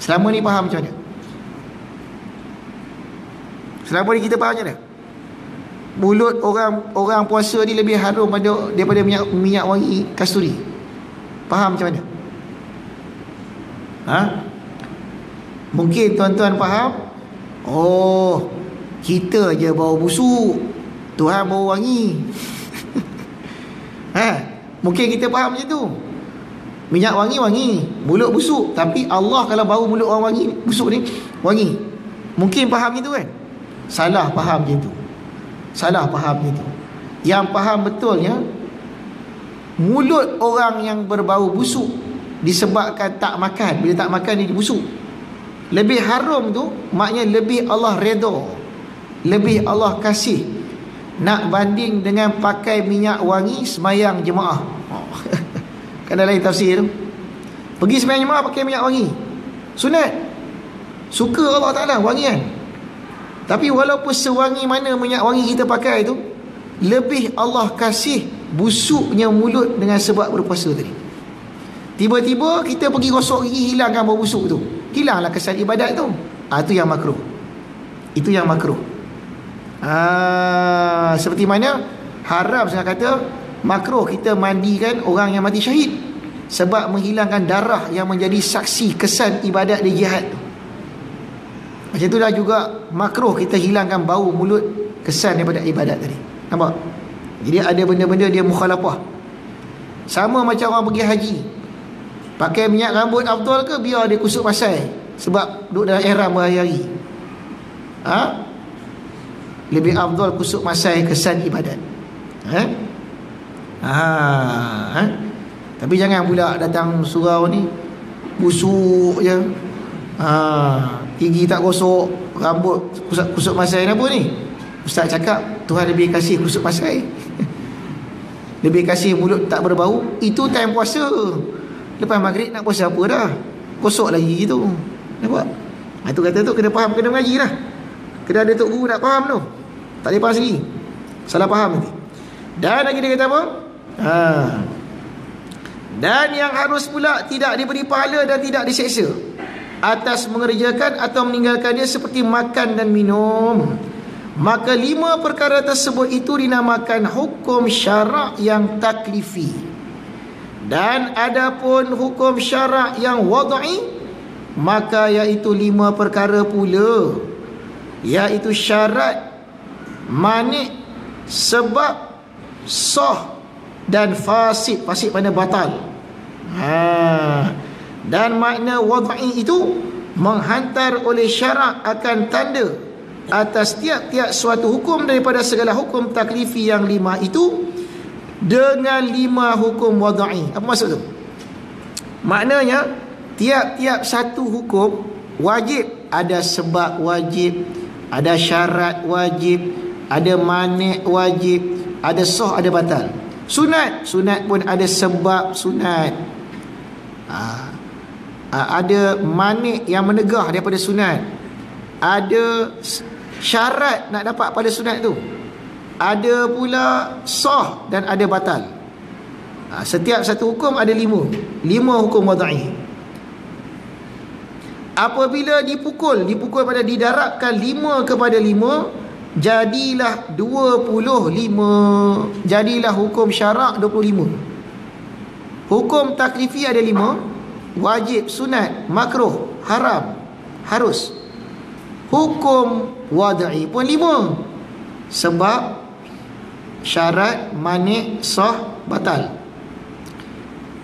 Selama ni faham macam mana? Selama ni kita faham macam mana? Mulut orang puasa ni lebih harum daripada minyak wangi kasturi. Faham macam mana? Mungkin tuan-tuan faham, kita je bau busuk, Tuhan bau wangi. Mungkin kita faham macam tu. Minyak wangi, mulut busuk. Tapi Allah kalau bau mulut orang wangi, busuk ni wangi. Mungkin faham macam tu kan? Salah faham macam tu. Salah faham macam tu. Yang faham betulnya, mulut orang yang berbau busuk disebabkan tak makan. Bila tak makan dia busuk. Lebih harum tu maknanya lebih Allah redha, lebih Allah kasih. Nak banding dengan pakai minyak wangi semayang jemaah. Kan ada lain tafsir tu. Pergi semayang jemaah pakai minyak wangi, sunat. Suka Allah Ta'ala wangi kan. Tapi walaupun sewangi mana minyak wangi kita pakai tu, lebih Allah kasih busuknya mulut dengan sebab berpuasa tadi. Tiba-tiba kita pergi gosok gigi, hilangkan bau busuk tu, hilanglah kesan ibadat tu. Itu yang makruh. Itu yang makruh. Seperti mana haram saya kata makruh kita mandikan orang yang mati syahid, sebab menghilangkan darah yang menjadi saksi kesan ibadat dia jihad tu. Macam itulah juga makruh kita hilangkan bau mulut kesan daripada ibadat tadi. Nampak? Jadi ada benda-benda dia mukhalafah. Sama macam orang pergi haji, pakai minyak rambut afdal ke biar dia kusut pasai sebab duduk dalam ihram berhari-hari? Lebih afdal kusut masai kesan ibadat. Tapi jangan pula datang surau ni busuk je, gigi tak gosok, rambut kusut masai. Apa ni? Ustaz cakap Tuhan lebih kasih kusut masai, lebih kasih mulut tak berbau. Itu time puasa. Lepas maghrib nak puasa apa dah, gosok lagi gigi tu. Nampak? Itu kata tu kena faham, kena mengaji lah. Kena ada tok guru nak faham tu. Tak boleh faham sendiri, salah faham nanti. Dan lagi dia kata apa? Dan yang harus pula tidak diberi pahala dan tidak diseksa atas mengerjakan atau meninggalkannya seperti makan dan minum. Maka 5 perkara tersebut itu dinamakan hukum syarak yang taklifi. Dan adapun hukum syarak yang wad'i, maka iaitu 5 perkara pula, iaitu syarat, manik, sebab, sah dan fasid. Fasid makna batal. Dan makna wad'i itu menghantar oleh syarak akan tanda atas tiap-tiap suatu hukum daripada segala hukum taklifi yang 5 itu dengan 5 hukum wad'i. Apa maksud tu? Maknanya tiap-tiap satu hukum wajib ada sebab wajib, ada syarat wajib, ada manik wajib, ada sah, ada batal. Sunat pun ada sebab sunat, ada manik yang menegah daripada sunat, ada syarat nak dapat pada sunat tu, ada pula sah dan ada batal. Setiap satu hukum ada 5 hukum wad'i. Apabila dipukul pada didarabkan 5 kepada 5, jadilah 25. Jadilah hukum syarak 25. Hukum taklifi ada 5, wajib, sunat, makruh, haram, harus. Hukum wad'i pun 5, sebab, syarat, manik, sah, batal.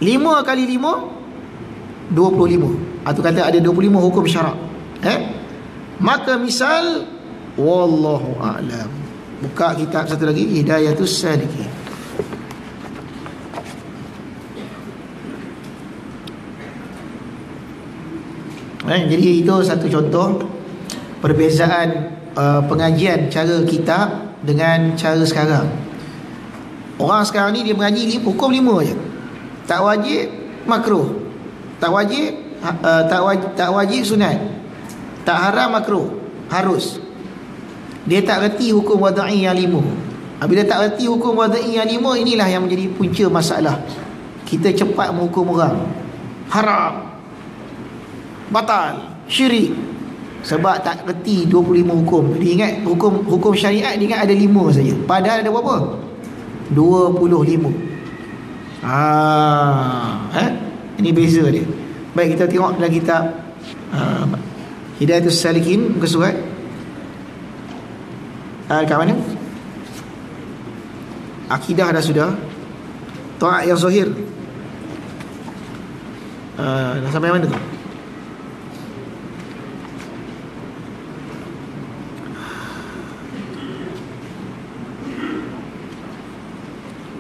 5 kali 5 25. Itu kata ada 25 hukum syarak. Maka misal, wallahu a'lam. Buka kitab satu lagi, Hidayatus Salikin. Jadi itu satu contoh perbezaan pengajian cara kitab dengan cara sekarang. Orang sekarang ni dia mengaji hukum 5 je. Tak wajib, makruh. Tak wajib, tak wajib, sunat. Tak haram, makruh, harus. Dia tak reti hukum wad'i yang 5. Bila tak reti hukum wad'i yang 5, inilah yang menjadi punca masalah. Kita cepat menghukum orang haram, batal, syirik, sebab tak reti 25 hukum. Dia ingat hukum syariat, dia ingat ada 5 saja, padahal ada berapa? 25. Ini beza dia. Baik, kita tengok dalam kitab Hidayatus Salikin, muka surat kat mana? Akidah dah sudah. Ta'at yang zahir dah sampai mana tu?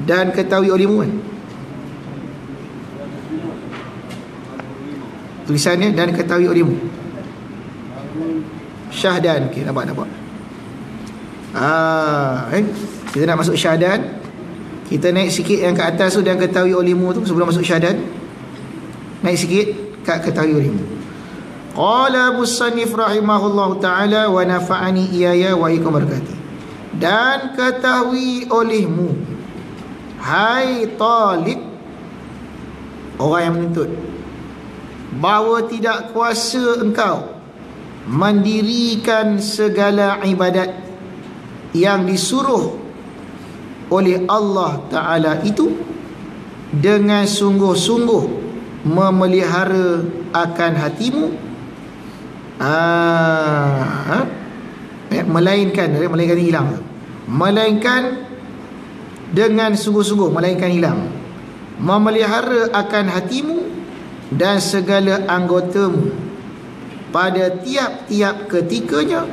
Dan ketahui olehmu kan? Tulisannya dan ketahui olehmu. Syahdan. Okay, nampak. Kita nak masuk syahdan, kita naik sikit yang ke atas tu, dan ketahui olehmu tu sebelum masuk syahdan. Naik sikit kat ketahui olehmu. Qala musannif rahimahullahu ta'ala wa nafa'ani iyaya wa ikum barakati. Dan ketahui olehmu. hai talib, orang yang menuntut, bahawa tidak kuasa engkau mendirikan segala ibadat yang disuruh oleh Allah Ta'ala itu dengan sungguh-sungguh memelihara akan hatimu, melainkan hilang, melainkan dengan sungguh-sungguh, melainkan hilang, memelihara akan hatimu dan segala anggotamu pada tiap-tiap ketikanya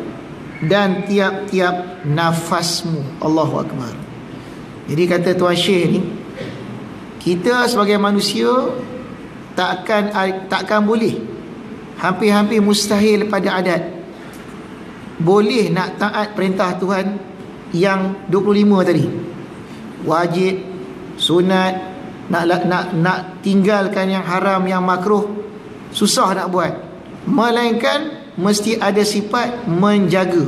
dan tiap-tiap nafasmu. Allahu Akbar. Jadi kata Tuan Syekh ni, kita sebagai manusia takkan boleh, hampir-hampir mustahil pada adat boleh nak taat perintah Tuhan yang 25 tadi, wajib, sunat, nak tinggalkan yang haram, yang makruh, susah nak buat, melainkan mesti ada sifat menjaga.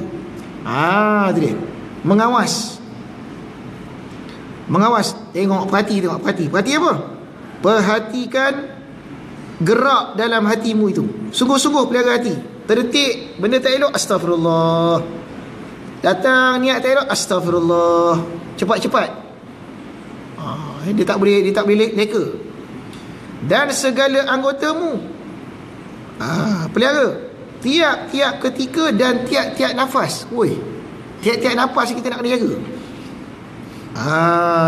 Tu dia, mengawas, tengok, perhati apa? Perhatikan gerak dalam hatimu itu, sungguh-sungguh pelihara hati. Terdetik benda tak elok, astagfirullah. Datang niat tak elok, astagfirullah. Cepat-cepat. Dia tak boleh leka. Dan segala anggotamu pelihara tiap-tiap ketika dan tiap-tiap nafas. Tiap-tiap nafas kita nak kena jaga.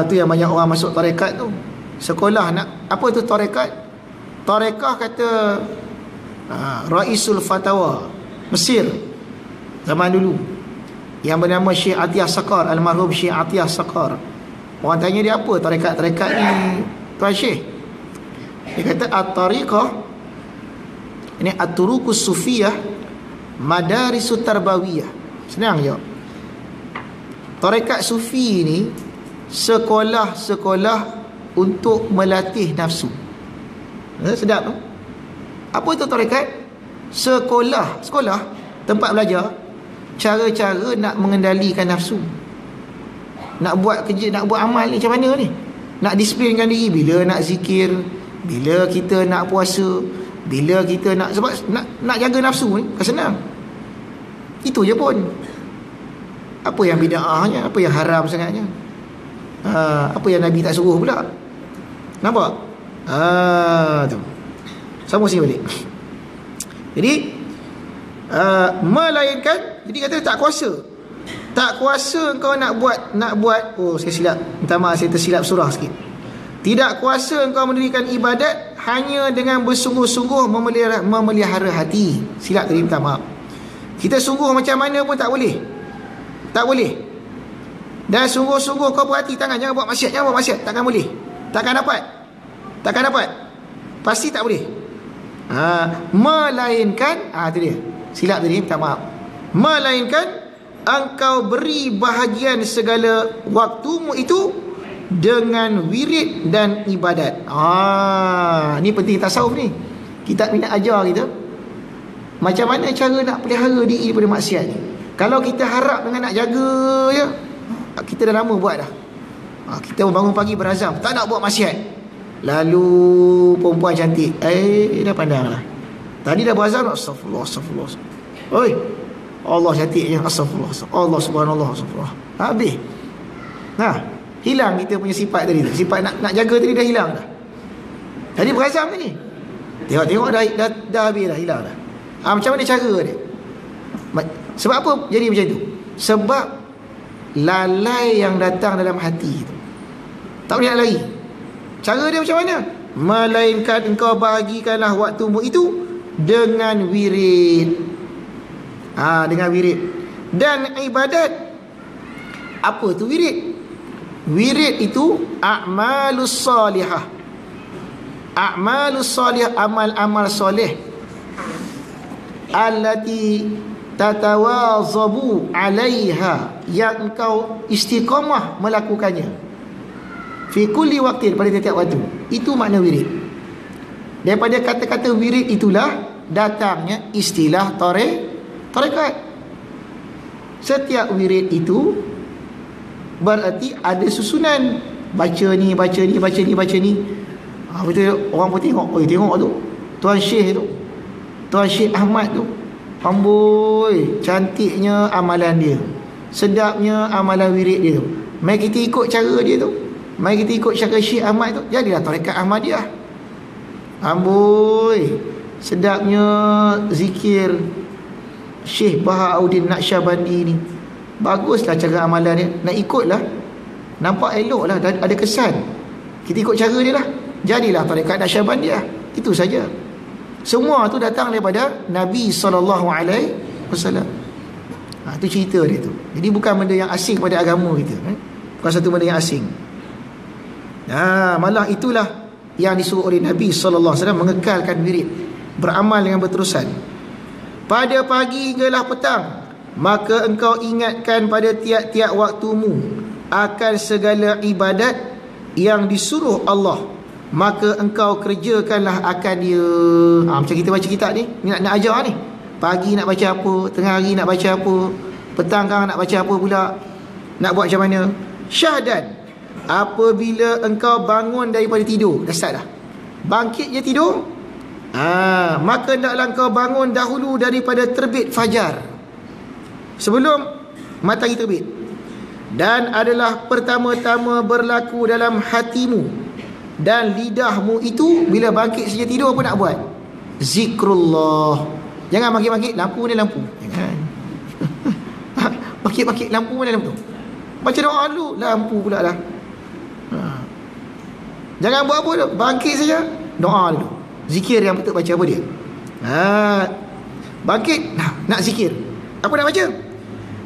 Tu yang banyak orang masuk tarekat tu. Sekolah nak apa tu tarekat? Tarekah kata Raisul Fatawa Mesir zaman dulu, yang bernama Syekh Atiyah Sakar, almarhum Syekh Atiyah Sakar. Orang tanya dia, apa tarekat-tarekat ni Tuan Syekh? Dia kata at-tariqah ini at-turuqus sufiyah madarisut tarbawiyah. Senang je. Tarekat sufi ni sekolah-sekolah untuk melatih nafsu. Sedap tu. Apa itu tarekat? Sekolah tempat belajar cara-cara nak mengendalikan nafsu, nak buat kerja, nak buat amal ni macam mana ni, nak disiplinkan diri, bila nak zikir, bila kita nak puasa, bila kita nak, sebab nak jaga nafsu ni kan senang. Itu je pun. Apa yang bid'ahnya, apa yang haram sangatnya, apa yang Nabi tak suruh pula. Nampak? Tu. Sama sini balik. Jadi melainkan, jadi kata tak kuasa engkau nak buat saya silap, minta maaf, saya tersilap surah sikit. Tidak kuasa engkau mendirikan ibadat hanya dengan bersungguh-sungguh memelihara hati. Silap tadi, minta maaf. Kita sungguh macam mana pun tak boleh. Dan sungguh-sungguh kau berhati tangan, jangan buat maksiat, takkan boleh. Takkan dapat. Pasti tak boleh. Melainkan, tu dia, silap tadi, minta maaf. Melainkan engkau beri bahagian segala waktumu itu dengan wirid dan ibadat. Ni penting tasawuf ni. Kitab ni nak ajar kita macam mana cara nak pelihara diri daripada maksiat ni. Kalau kita harap dengan nak jaga je, kita dah lama buat dah. Kita bangun pagi berazam tak nak buat maksiat. Lalu perempuan cantik, dah pandang lah. Tadi dah berazam, astagfirullah. Oi, Allah cantiknya, astagfirullah. Allah subhanallah, astagfirullah. Habis. Hilang kita punya sifat tadi tu. Sifat nak jaga tadi dah hilang dah. Tadi berazam tadi, tengok dah habis dah, hilang dah. Macam mana cara dia? Sebab apa jadi macam tu? Sebab lalai yang datang dalam hati tu. Tak boleh nak lari. Cara dia macam mana? Melainkan engkau bahagikanlah waktumu itu dengan wirid. Dengan wirid dan ibadat. Apa tu wirid? Wirid itu a'malus salihah. A'malus salihah, amal-amal soleh allati tatawazabu 'alaiha, yang engkau istiqamah melakukannya fi kulli waqtin, pada setiap waktu. Itu makna wirid. Daripada kata-kata wirid itulah datangnya istilah tarekat. Setiap wirid itu berarti ada susunan. baca ni. Betul, orang pun tengok, tengok tu Tuan Syekh tu, Tuan Syekh Ahmad tu, amboi, cantiknya amalan dia, sedapnya amalan wirid dia tu. Mari kita ikut cara dia tu, mari kita ikut cara Syekh Ahmad tu, jadilah tarekat Ahmadiyah. Amboi, sedapnya zikir Syekh Bahauddin Naqsyabandi ni. Baguslah cara amalan dia, nak ikutlah. Nampak elok lah, ada kesan. Kita ikut cara dia lah, jadilah tarekat Naqsyabandiyah. Itu saja. Semua tu datang daripada Nabi SAW. Itu cerita dia tu. Jadi bukan benda yang asing pada agama kita, bukan satu benda yang asing. Malah itulah yang disuruh oleh Nabi SAW, mengekalkan wirid, beramal dengan berterusan. Pada pagi hinggalah petang, maka engkau ingatkan pada tiap-tiap waktumu akan segala ibadat yang disuruh Allah, maka engkau kerjakanlah akan dia. Macam kita baca kitab ni, nak ajar ni. Pagi nak baca apa, tengah hari nak baca apa, petang kan nak baca apa pula, nak buat macam mana. Syahdan, apabila engkau bangun daripada tidur, dah start dah, bangkit je tidur, maka hendaklah engkau bangun dahulu daripada terbit fajar, sebelum matahari terbit. Dan adalah pertama-tama berlaku dalam hatimu dan lidahmu itu bila bangkit saja tidur, apa nak buat? Zikrullah. Jangan bangkit-bangkit, lampu ni lampu, jangan. Bangkit-bangkit, lampu ni lampu. Baca doa dulu, lampu pula lah. Jangan buat apa tu, bangkit saja, doa dulu. Zikir yang betul, baca apa dia? Bangkit, nak zikir, apa nak baca?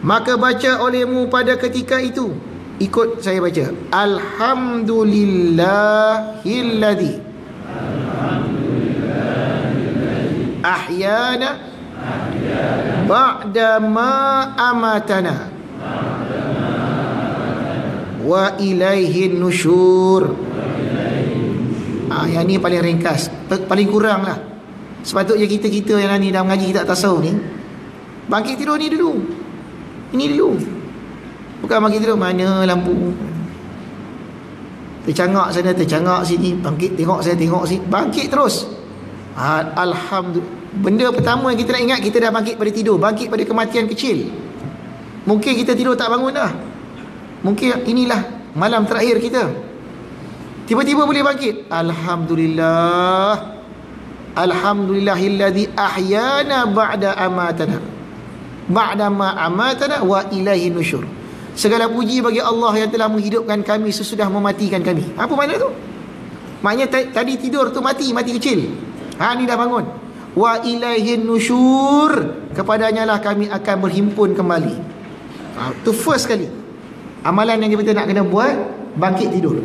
Maka baca olehmu pada ketika itu, ikut saya baca, Alhamdulillahilladzi ahyana ba'da ma amatana wa ilaihin nusyur. Yang ni paling ringkas, paling kurang lah. Sepatutnya kita yang ni dah mengaji kitab tasawuf ni, bangkit tidur ni dulu, ini dulu. Bukan bangkit tidur, mana lampu, tercangak sana, tercangak sini, bangkit tengok sana, tengok sini, bangkit terus. Alhamdulillah. Benda pertama yang kita nak ingat, kita dah bangkit pada tidur, bangkit pada kematian kecil. Mungkin kita tidur tak bangun dah, mungkin inilah malam terakhir kita, tiba-tiba boleh bangkit. Alhamdulillah, Alhamdulillahilladzi ahyana ba'da amatana wa ilaihi nusyur. Segala puji bagi Allah yang telah menghidupkan kami sesudah mematikan kami. Apa makna tu? Maknanya tadi tidur tu mati kecil, ni dah bangun. Wa ilaihi nusyur, kepadanya lah kami akan berhimpun kembali. Tu first kali amalan yang kita nak kena buat, bangkit tidur.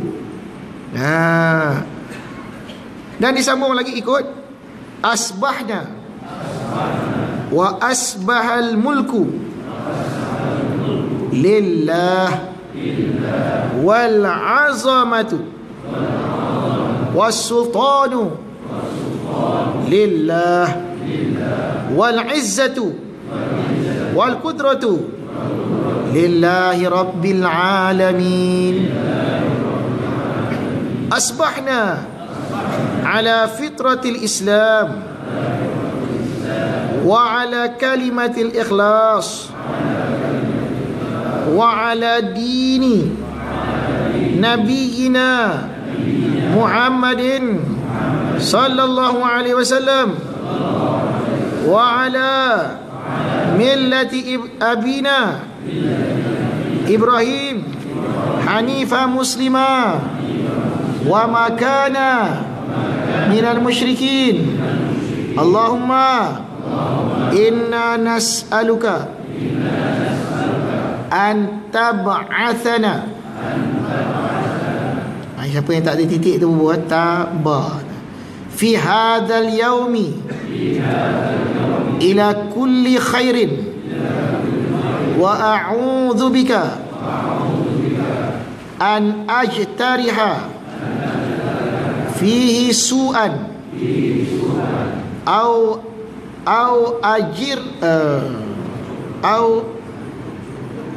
Dan disambung lagi ikut, asbahna wa asbahal mulku lillah wal azamatu was sultanu lillah wal izzatu wal qudratu lillahi rabbil alamin. Asbahna ala fitratil Islam wa ala kalimatil ikhlas wa ala dini nabiyina Muhammadin sallallahu alaihi wasallam wa ala millati abina Ibrahim hanifa muslima wa ma kana minal musyrikin. Allahumma inna nas'aluka an tab'athana. Siapa yang tak ada titik tu buat tabah. Fi hadzal yaumi ila kulli khairin wa a'udzu bika an ajtariha fihi su'an au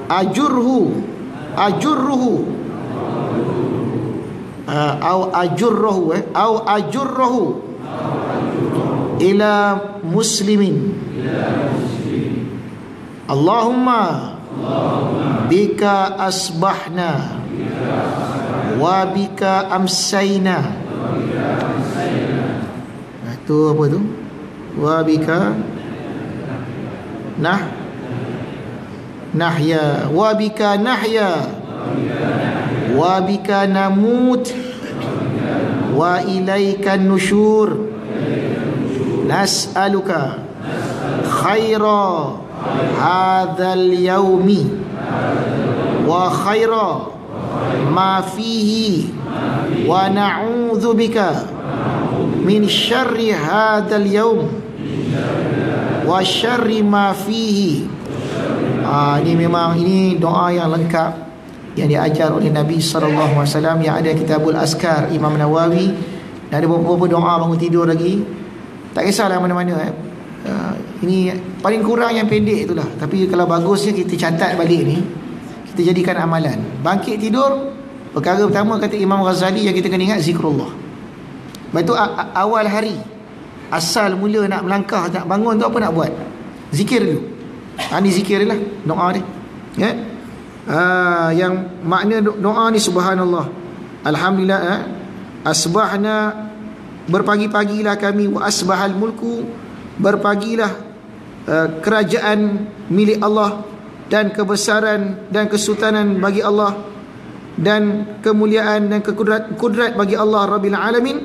ajurruhu au ajurrahu ila muslimin. Allahumma bika asbahna wa bika amsayna. Itu apa tu? Wa bika nahya wa bika nahya wa bika namut wa ilaikan nusyur. Nas'aluka khaira hadzal yaumi wa khaira ma fihi wa na'udzu bika min syarri hadzal yaum wa syarri ma fihi. Ini doa yang lengkap yang diajar oleh Nabi SAW, yang ada Kitabul Azkar Imam Nawawi, dan ada beberapa doa bangun tidur lagi. Tak kisahlah mana-mana ini paling kurang yang pendek itulah. Tapi kalau bagusnya kita catat balik ni, kita jadikan amalan. Bangkit tidur, perkara pertama kata Imam Ghazali yang kita kena ingat zikrullah. Lepas tu awal hari, asal mula nak melangkah, nak bangun tu apa nak buat? Zikir dulu. Ini zikir lah, doa ni ya. Yang makna doa ni subhanallah, alhamdulillah, asbahna, berpagi-pagilah kami, wa asbahal mulku, berpagilah kerajaan milik Allah, dan kebesaran dan kesultanan bagi Allah, dan kemuliaan dan kudrat bagi Allah Rabbil Alamin.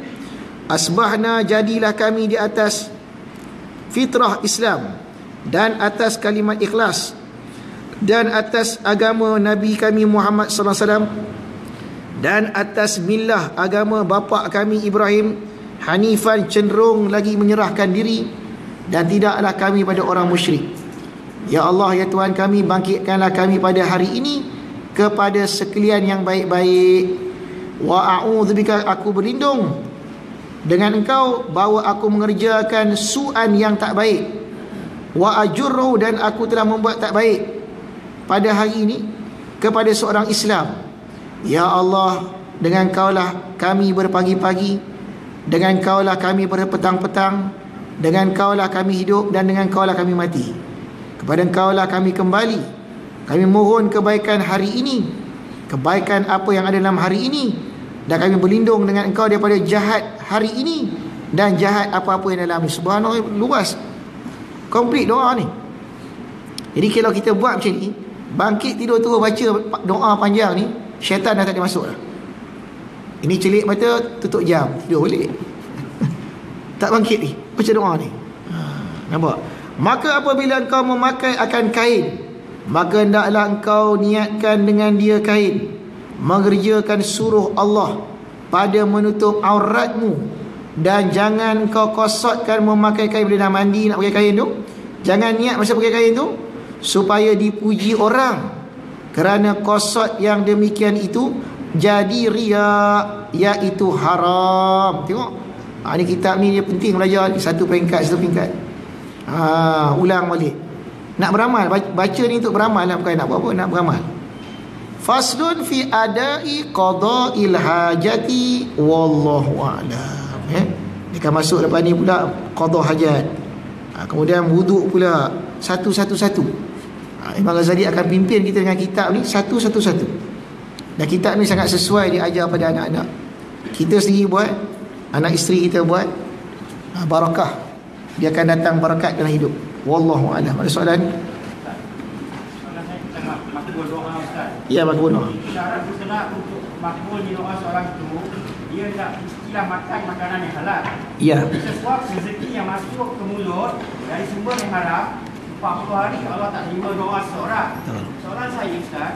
Asbahna, jadilah kami di atas fitrah Islam, dan atas kalimat ikhlas, dan atas agama Nabi kami Muhammad sallallahu alaihi wasallam, dan atas millah agama bapa kami Ibrahim, hanifan, cenderung lagi menyerahkan diri, dan tidaklah kami pada orang musyrik. Ya Allah, ya Tuhan kami, bangkitkanlah kami pada hari ini kepada sekalian yang baik-baik. Wa a'udzubika, aku berlindung dengan Engkau bahawa aku mengerjakan su'an yang tak baik. Wa ajurru, dan aku telah membuat tak baik pada hari ini kepada seorang Islam. Ya Allah, dengan Kaulah kami berpagi-pagi, dengan Kaulah kami berpetang-petang, dengan Kaulah kami hidup, dan dengan Kaulah kami mati. Kepada Kaulah kami kembali. Kami mohon kebaikan hari ini, kebaikan apa yang ada dalam hari ini, dan kami berlindung dengan Engkau daripada jahat hari ini dan jahat apa-apa yang dalam ini. Subhanallah, luas, komplit doa ni. Jadi kalau kita buat macam ni, bangkit tidur terus baca doa panjang ni, syaitan dah tak ada masuk dah. Ini celik mata, tutup jam, tidur balik. Tak bangkit ni, baca doa ni. Nampak? Maka apabila engkau memakai akan kain, maka hendaklah engkau niatkan dengan dia kain, mengerjakan suruh Allah pada menutup auratmu, dan jangan kau kosotkan memakai kain. Bila dah mandi nak pakai kain tu, jangan niat masa pakai kain tu supaya dipuji orang, kerana kosot yang demikian itu jadi riak, iaitu haram. Tengok, ni kitab ni dia penting belajar, satu peringkat. Ulang balik. Nak beramal, baca ni untuk beramal lah, bukan nak buat apa, nak beramal. Faslun fi adai qada'il hajati wallahu a'lam. Dia akan masuk lepas ni pula qada hajat. Kemudian wuduk pula, satu-satu. Imam Ghazali akan pimpin kita dengan kitab ni satu-satu. Dan kitab ni sangat sesuai diajar pada anak-anak. Kita sendiri buat, anak isteri kita buat, barakah. Dia akan datang barakat dalam hidup. Wallahu a'lam. Ada soalan? Makbul doa Ustaz. Ya, makbul doa. Syarat mutlak untuk makbul di doa seorang itu, dia tak mestilah makan makanan yang halal. Ya. Sesuap rezeki yang masuk ke mulut dari sumber yang haram, 40 hari Allah tak terima doa seorang. Soalan saya Ustaz,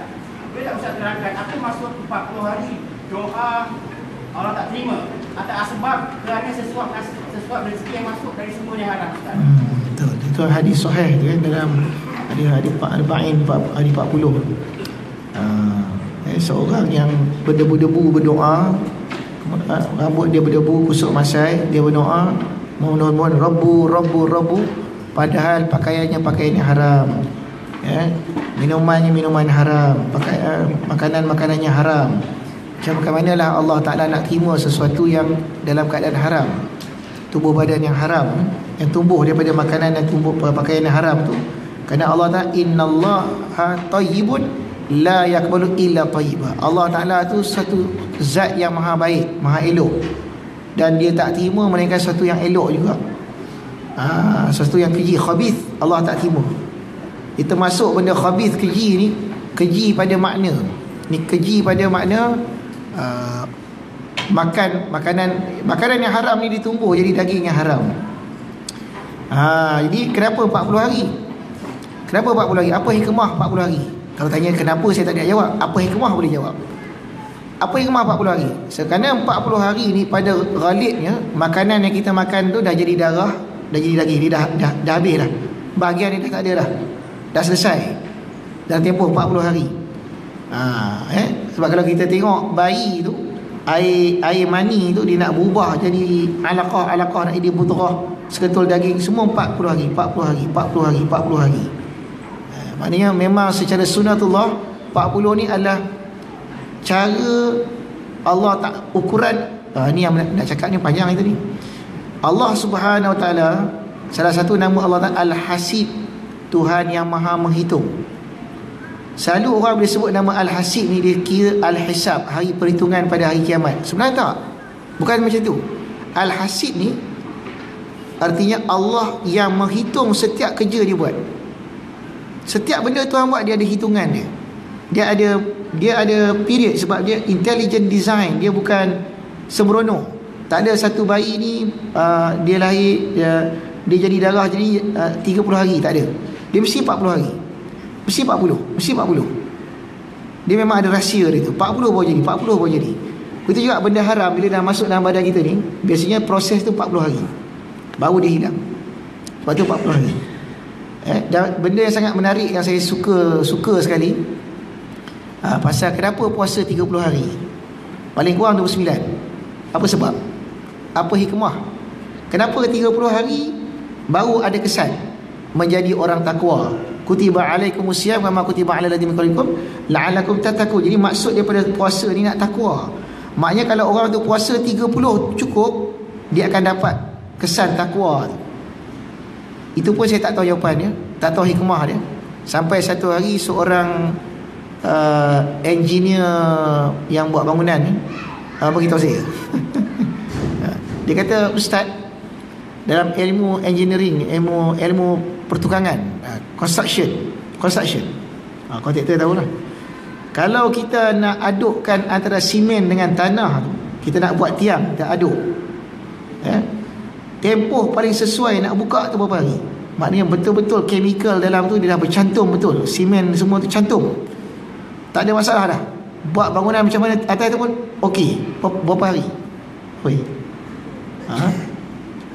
boleh tak Ustaz terangkan apa maksud 40 hari doa Allah tak terima? Atau sebab kerana sesuap rezeki yang masuk dari sumber yang haram Ustaz? Betul. Itu hadis sahih tu kan, dalam hadis Arba'in hadis 40. Seorang yang berdebu-debu berdoa, rambut dia berdebu, kusuk masai, dia berdoa mohon Rabbu, padahal pakaiannya pakaian yang haram, minumannya minuman haram, makanannya haram. Macam bagaimanalah Allah Ta'ala nak terima sesuatu yang dalam keadaan haram, tubuh badan yang haram, yang tumbuh daripada makanan dan tumbuh pakaian yang haram tu. Kerana Allah Ta'ala, innallaha tayyibun la yaqbalu illa tayyiba. Allah Ta'ala tu satu zat yang maha baik, maha elok, dan dia tak terima melainkan satu yang elok juga. Sesuatu yang keji, khabith, Allah tak terima. Dia termasuk benda khabith, keji ni, keji pada makna ni, keji pada makna makanan yang haram ni ditumbuh jadi daging yang haram. Jadi kenapa 40 hari? Kenapa 40 hari? Apa hikmah 40 hari? Kalau tanya kenapa, saya tak ada jawab. Apa hikmah boleh jawab. Apa hikmah 40 hari? Kerana 40 hari ni pada ghalibnya makanan yang kita makan tu dah jadi darah, dah jadi daging, dia dah habis dah. Bahagian ni dah tak ada dah. Dah selesai dalam tempoh 40 hari. Sebab kalau kita tengok bayi tu, air mani tu dia nak berubah jadi alaqah nak jadi putrah, seketul daging, semua 40 hari. Maknanya memang secara sunatullah 40 ni adalah cara Allah tak ukuran. Ni yang nak cakap ni panjang itu ni. Allah Subhanahu Wa Taala, salah satu nama Allah Ta'ala Al-Hasib, Tuhan yang maha menghitung. Selalu orang bila sebut nama Al-Hasib ni, dia kira Al-Hisab, hari perhitungan pada hari kiamat. Sebenarnya tak, bukan macam tu. Al-Hasib ni artinya Allah yang menghitung setiap kerja dia buat. Setiap benda Tuhan buat, dia ada hitungan dia. Dia ada period, sebab dia intelligent design. Dia bukan sembrono. Tak ada satu bayi ni dia lahir, dia jadi darah jadi 30 hari, tak ada. Dia mesti 40 hari. Mesti 40. Dia memang ada rahsia dia tu. 40 baru jadi. Begitu juga benda haram, bila dah masuk dalam badan kita ni, biasanya proses tu 40 hari baru dia hilang. Lepas tu 40 hari. Dan benda yang sangat menarik yang saya suka sekali, pasal kenapa puasa 30 hari, paling kurang 29. Apa sebab? Apa hikmah? Kenapa 30 hari baru ada kesan menjadi orang takwa? Kutiba alaikumusiyam kama kutiba alal ladzina min qablikum la'allakum tattaqun. Jadi maksud daripada puasa ni nak takwa. Maknanya kalau orang tu puasa 30 cukup, dia akan dapat kesan takwa. Itu pun saya tak tahu jawapannya, tak tahu hikmah dia. Sampai satu hari seorang engineer yang buat bangunan ni beritahu saya. Dia kata, Ustaz, dalam ilmu engineering, ilmu pertukangan, construction, kontraktor tahu lah, kalau kita nak adukkan antara simen dengan tanah, kita nak buat tiang, kita aduk, tempoh paling sesuai nak buka tu berapa hari? Maknanya betul-betul chemical dalam tu dia dah bercantum betul, simen semua tu cantum, tak ada masalah dah. Buat bangunan macam mana atas tu pun okey. Berapa hari?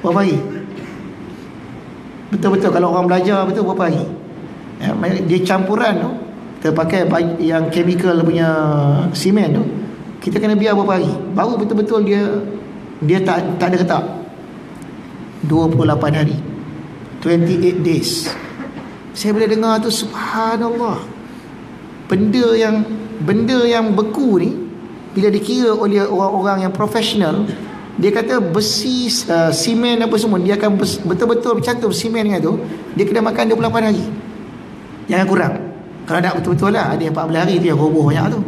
Berapa hari? Betul-betul kalau orang belajar betul berapa hari? Dia campuran tu, kita pakai yang chemical punya simen tu, kita kena biar berapa hari baru betul-betul dia tak ada retak. 28 hari, 28 days. Saya bila dengar tu, subhanallah, benda yang beku ni, bila dikira oleh orang-orang yang profesional, dia kata besi, simen apa semua, dia akan betul-betul bercantum simen dengan tu, dia kena makan 28 hari, jangan kurang. Kalau nak betul-betul lah, ada yang 14 hari tu yang roboh banyak tu.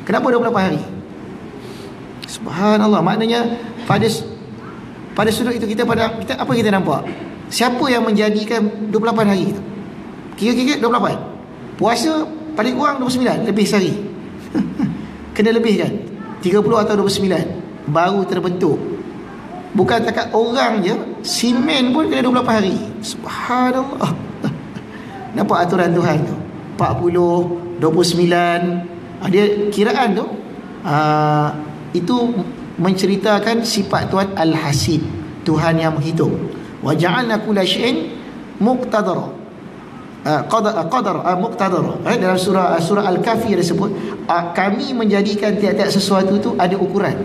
Kenapa 28 hari? Subhanallah. Maknanya pada sudut itu kita apa kita nampak? Siapa yang menjadikan 28 hari itu? Kira-kira 28. Puasa paling kurang 29, lebih sehari. Kena lebih kan? 30 atau 29 baru terbentuk. Bukan takat orang je, simen pun kena 28 hari. Subhanallah. Nampak aturan Tuhan tu? 40, 29. Dia kiraan tu itu menceritakan sifat Tuhan Al-Hasib, Tuhan yang menghitung. Wa ja'alna kulla syai'in muqtadara. Muqtadara. Dalam surah Al-Kahfi ada sebut, kami menjadikan tiap-tiap sesuatu tu ada ukuran.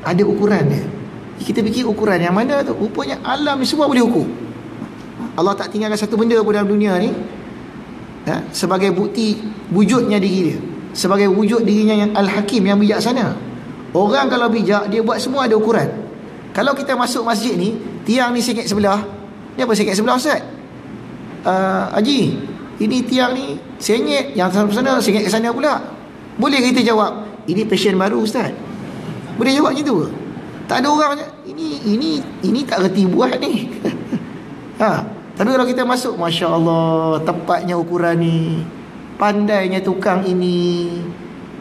Ada ukuran dia. Kita fikir ukuran yang mana tu? Rupanya alam ni semua boleh ukur. Allah tak tinggalkan satu benda pun dalam dunia ni sebagai bukti wujudnya diri dia. sebagai wujud dirinya yang Al-Hakim, yang bijaksana. Orang kalau bijak, dia buat semua ada ukuran. Kalau kita masuk masjid ni, tiang ni sikit sebelah. Ni apa sikit sebelah Ustaz? Haji, ini tiang ni sengit, yang sana sengit ke sana pula. Boleh kita jawab, ini passion baru Ustaz? Boleh jawab macam tu? Tak ada orang ini tak reti buat ni. Tapi kalau kita masuk, Masya Allah, tepatnya ukuran ni, pandainya tukang ini,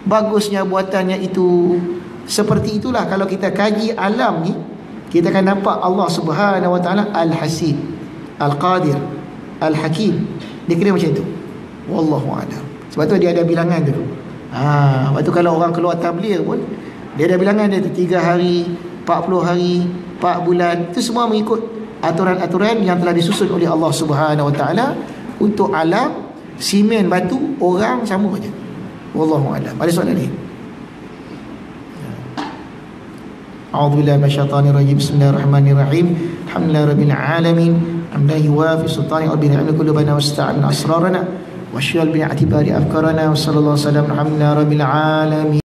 bagusnya buatannya itu. Seperti itulah kalau kita kaji alam ni, kita akan nampak Allah Subhanahu wa ta'ala Al-Hasib, Al-Qadir, Al-Hakim. Dia kira macam tu. Wallahu a'lam. Sebab tu dia ada bilangan tu. Lepas tu kalau orang keluar tabligh pun, dia ada bilangan dia tu, 3 hari, 40 hari, 4 bulan. Itu semua mengikut aturan-aturan yang telah disusun oleh Allah Subhanahu wa ta'ala untuk alam, simen, batu, orang sama aja. Wallahu a'lam. Ada soalan ni? A'udzubillahi minasyaitonirrajim. Bismillahirrahmanirrahim. Alhamdulillahirabbil alamin. Hamdan yuwafi sultani wa bihi qulubana wasta'an asrarana wa syal bi i'tibari afkarana wa sallallahu alaihi wasallam. Alhamdulillahirabbil alamin.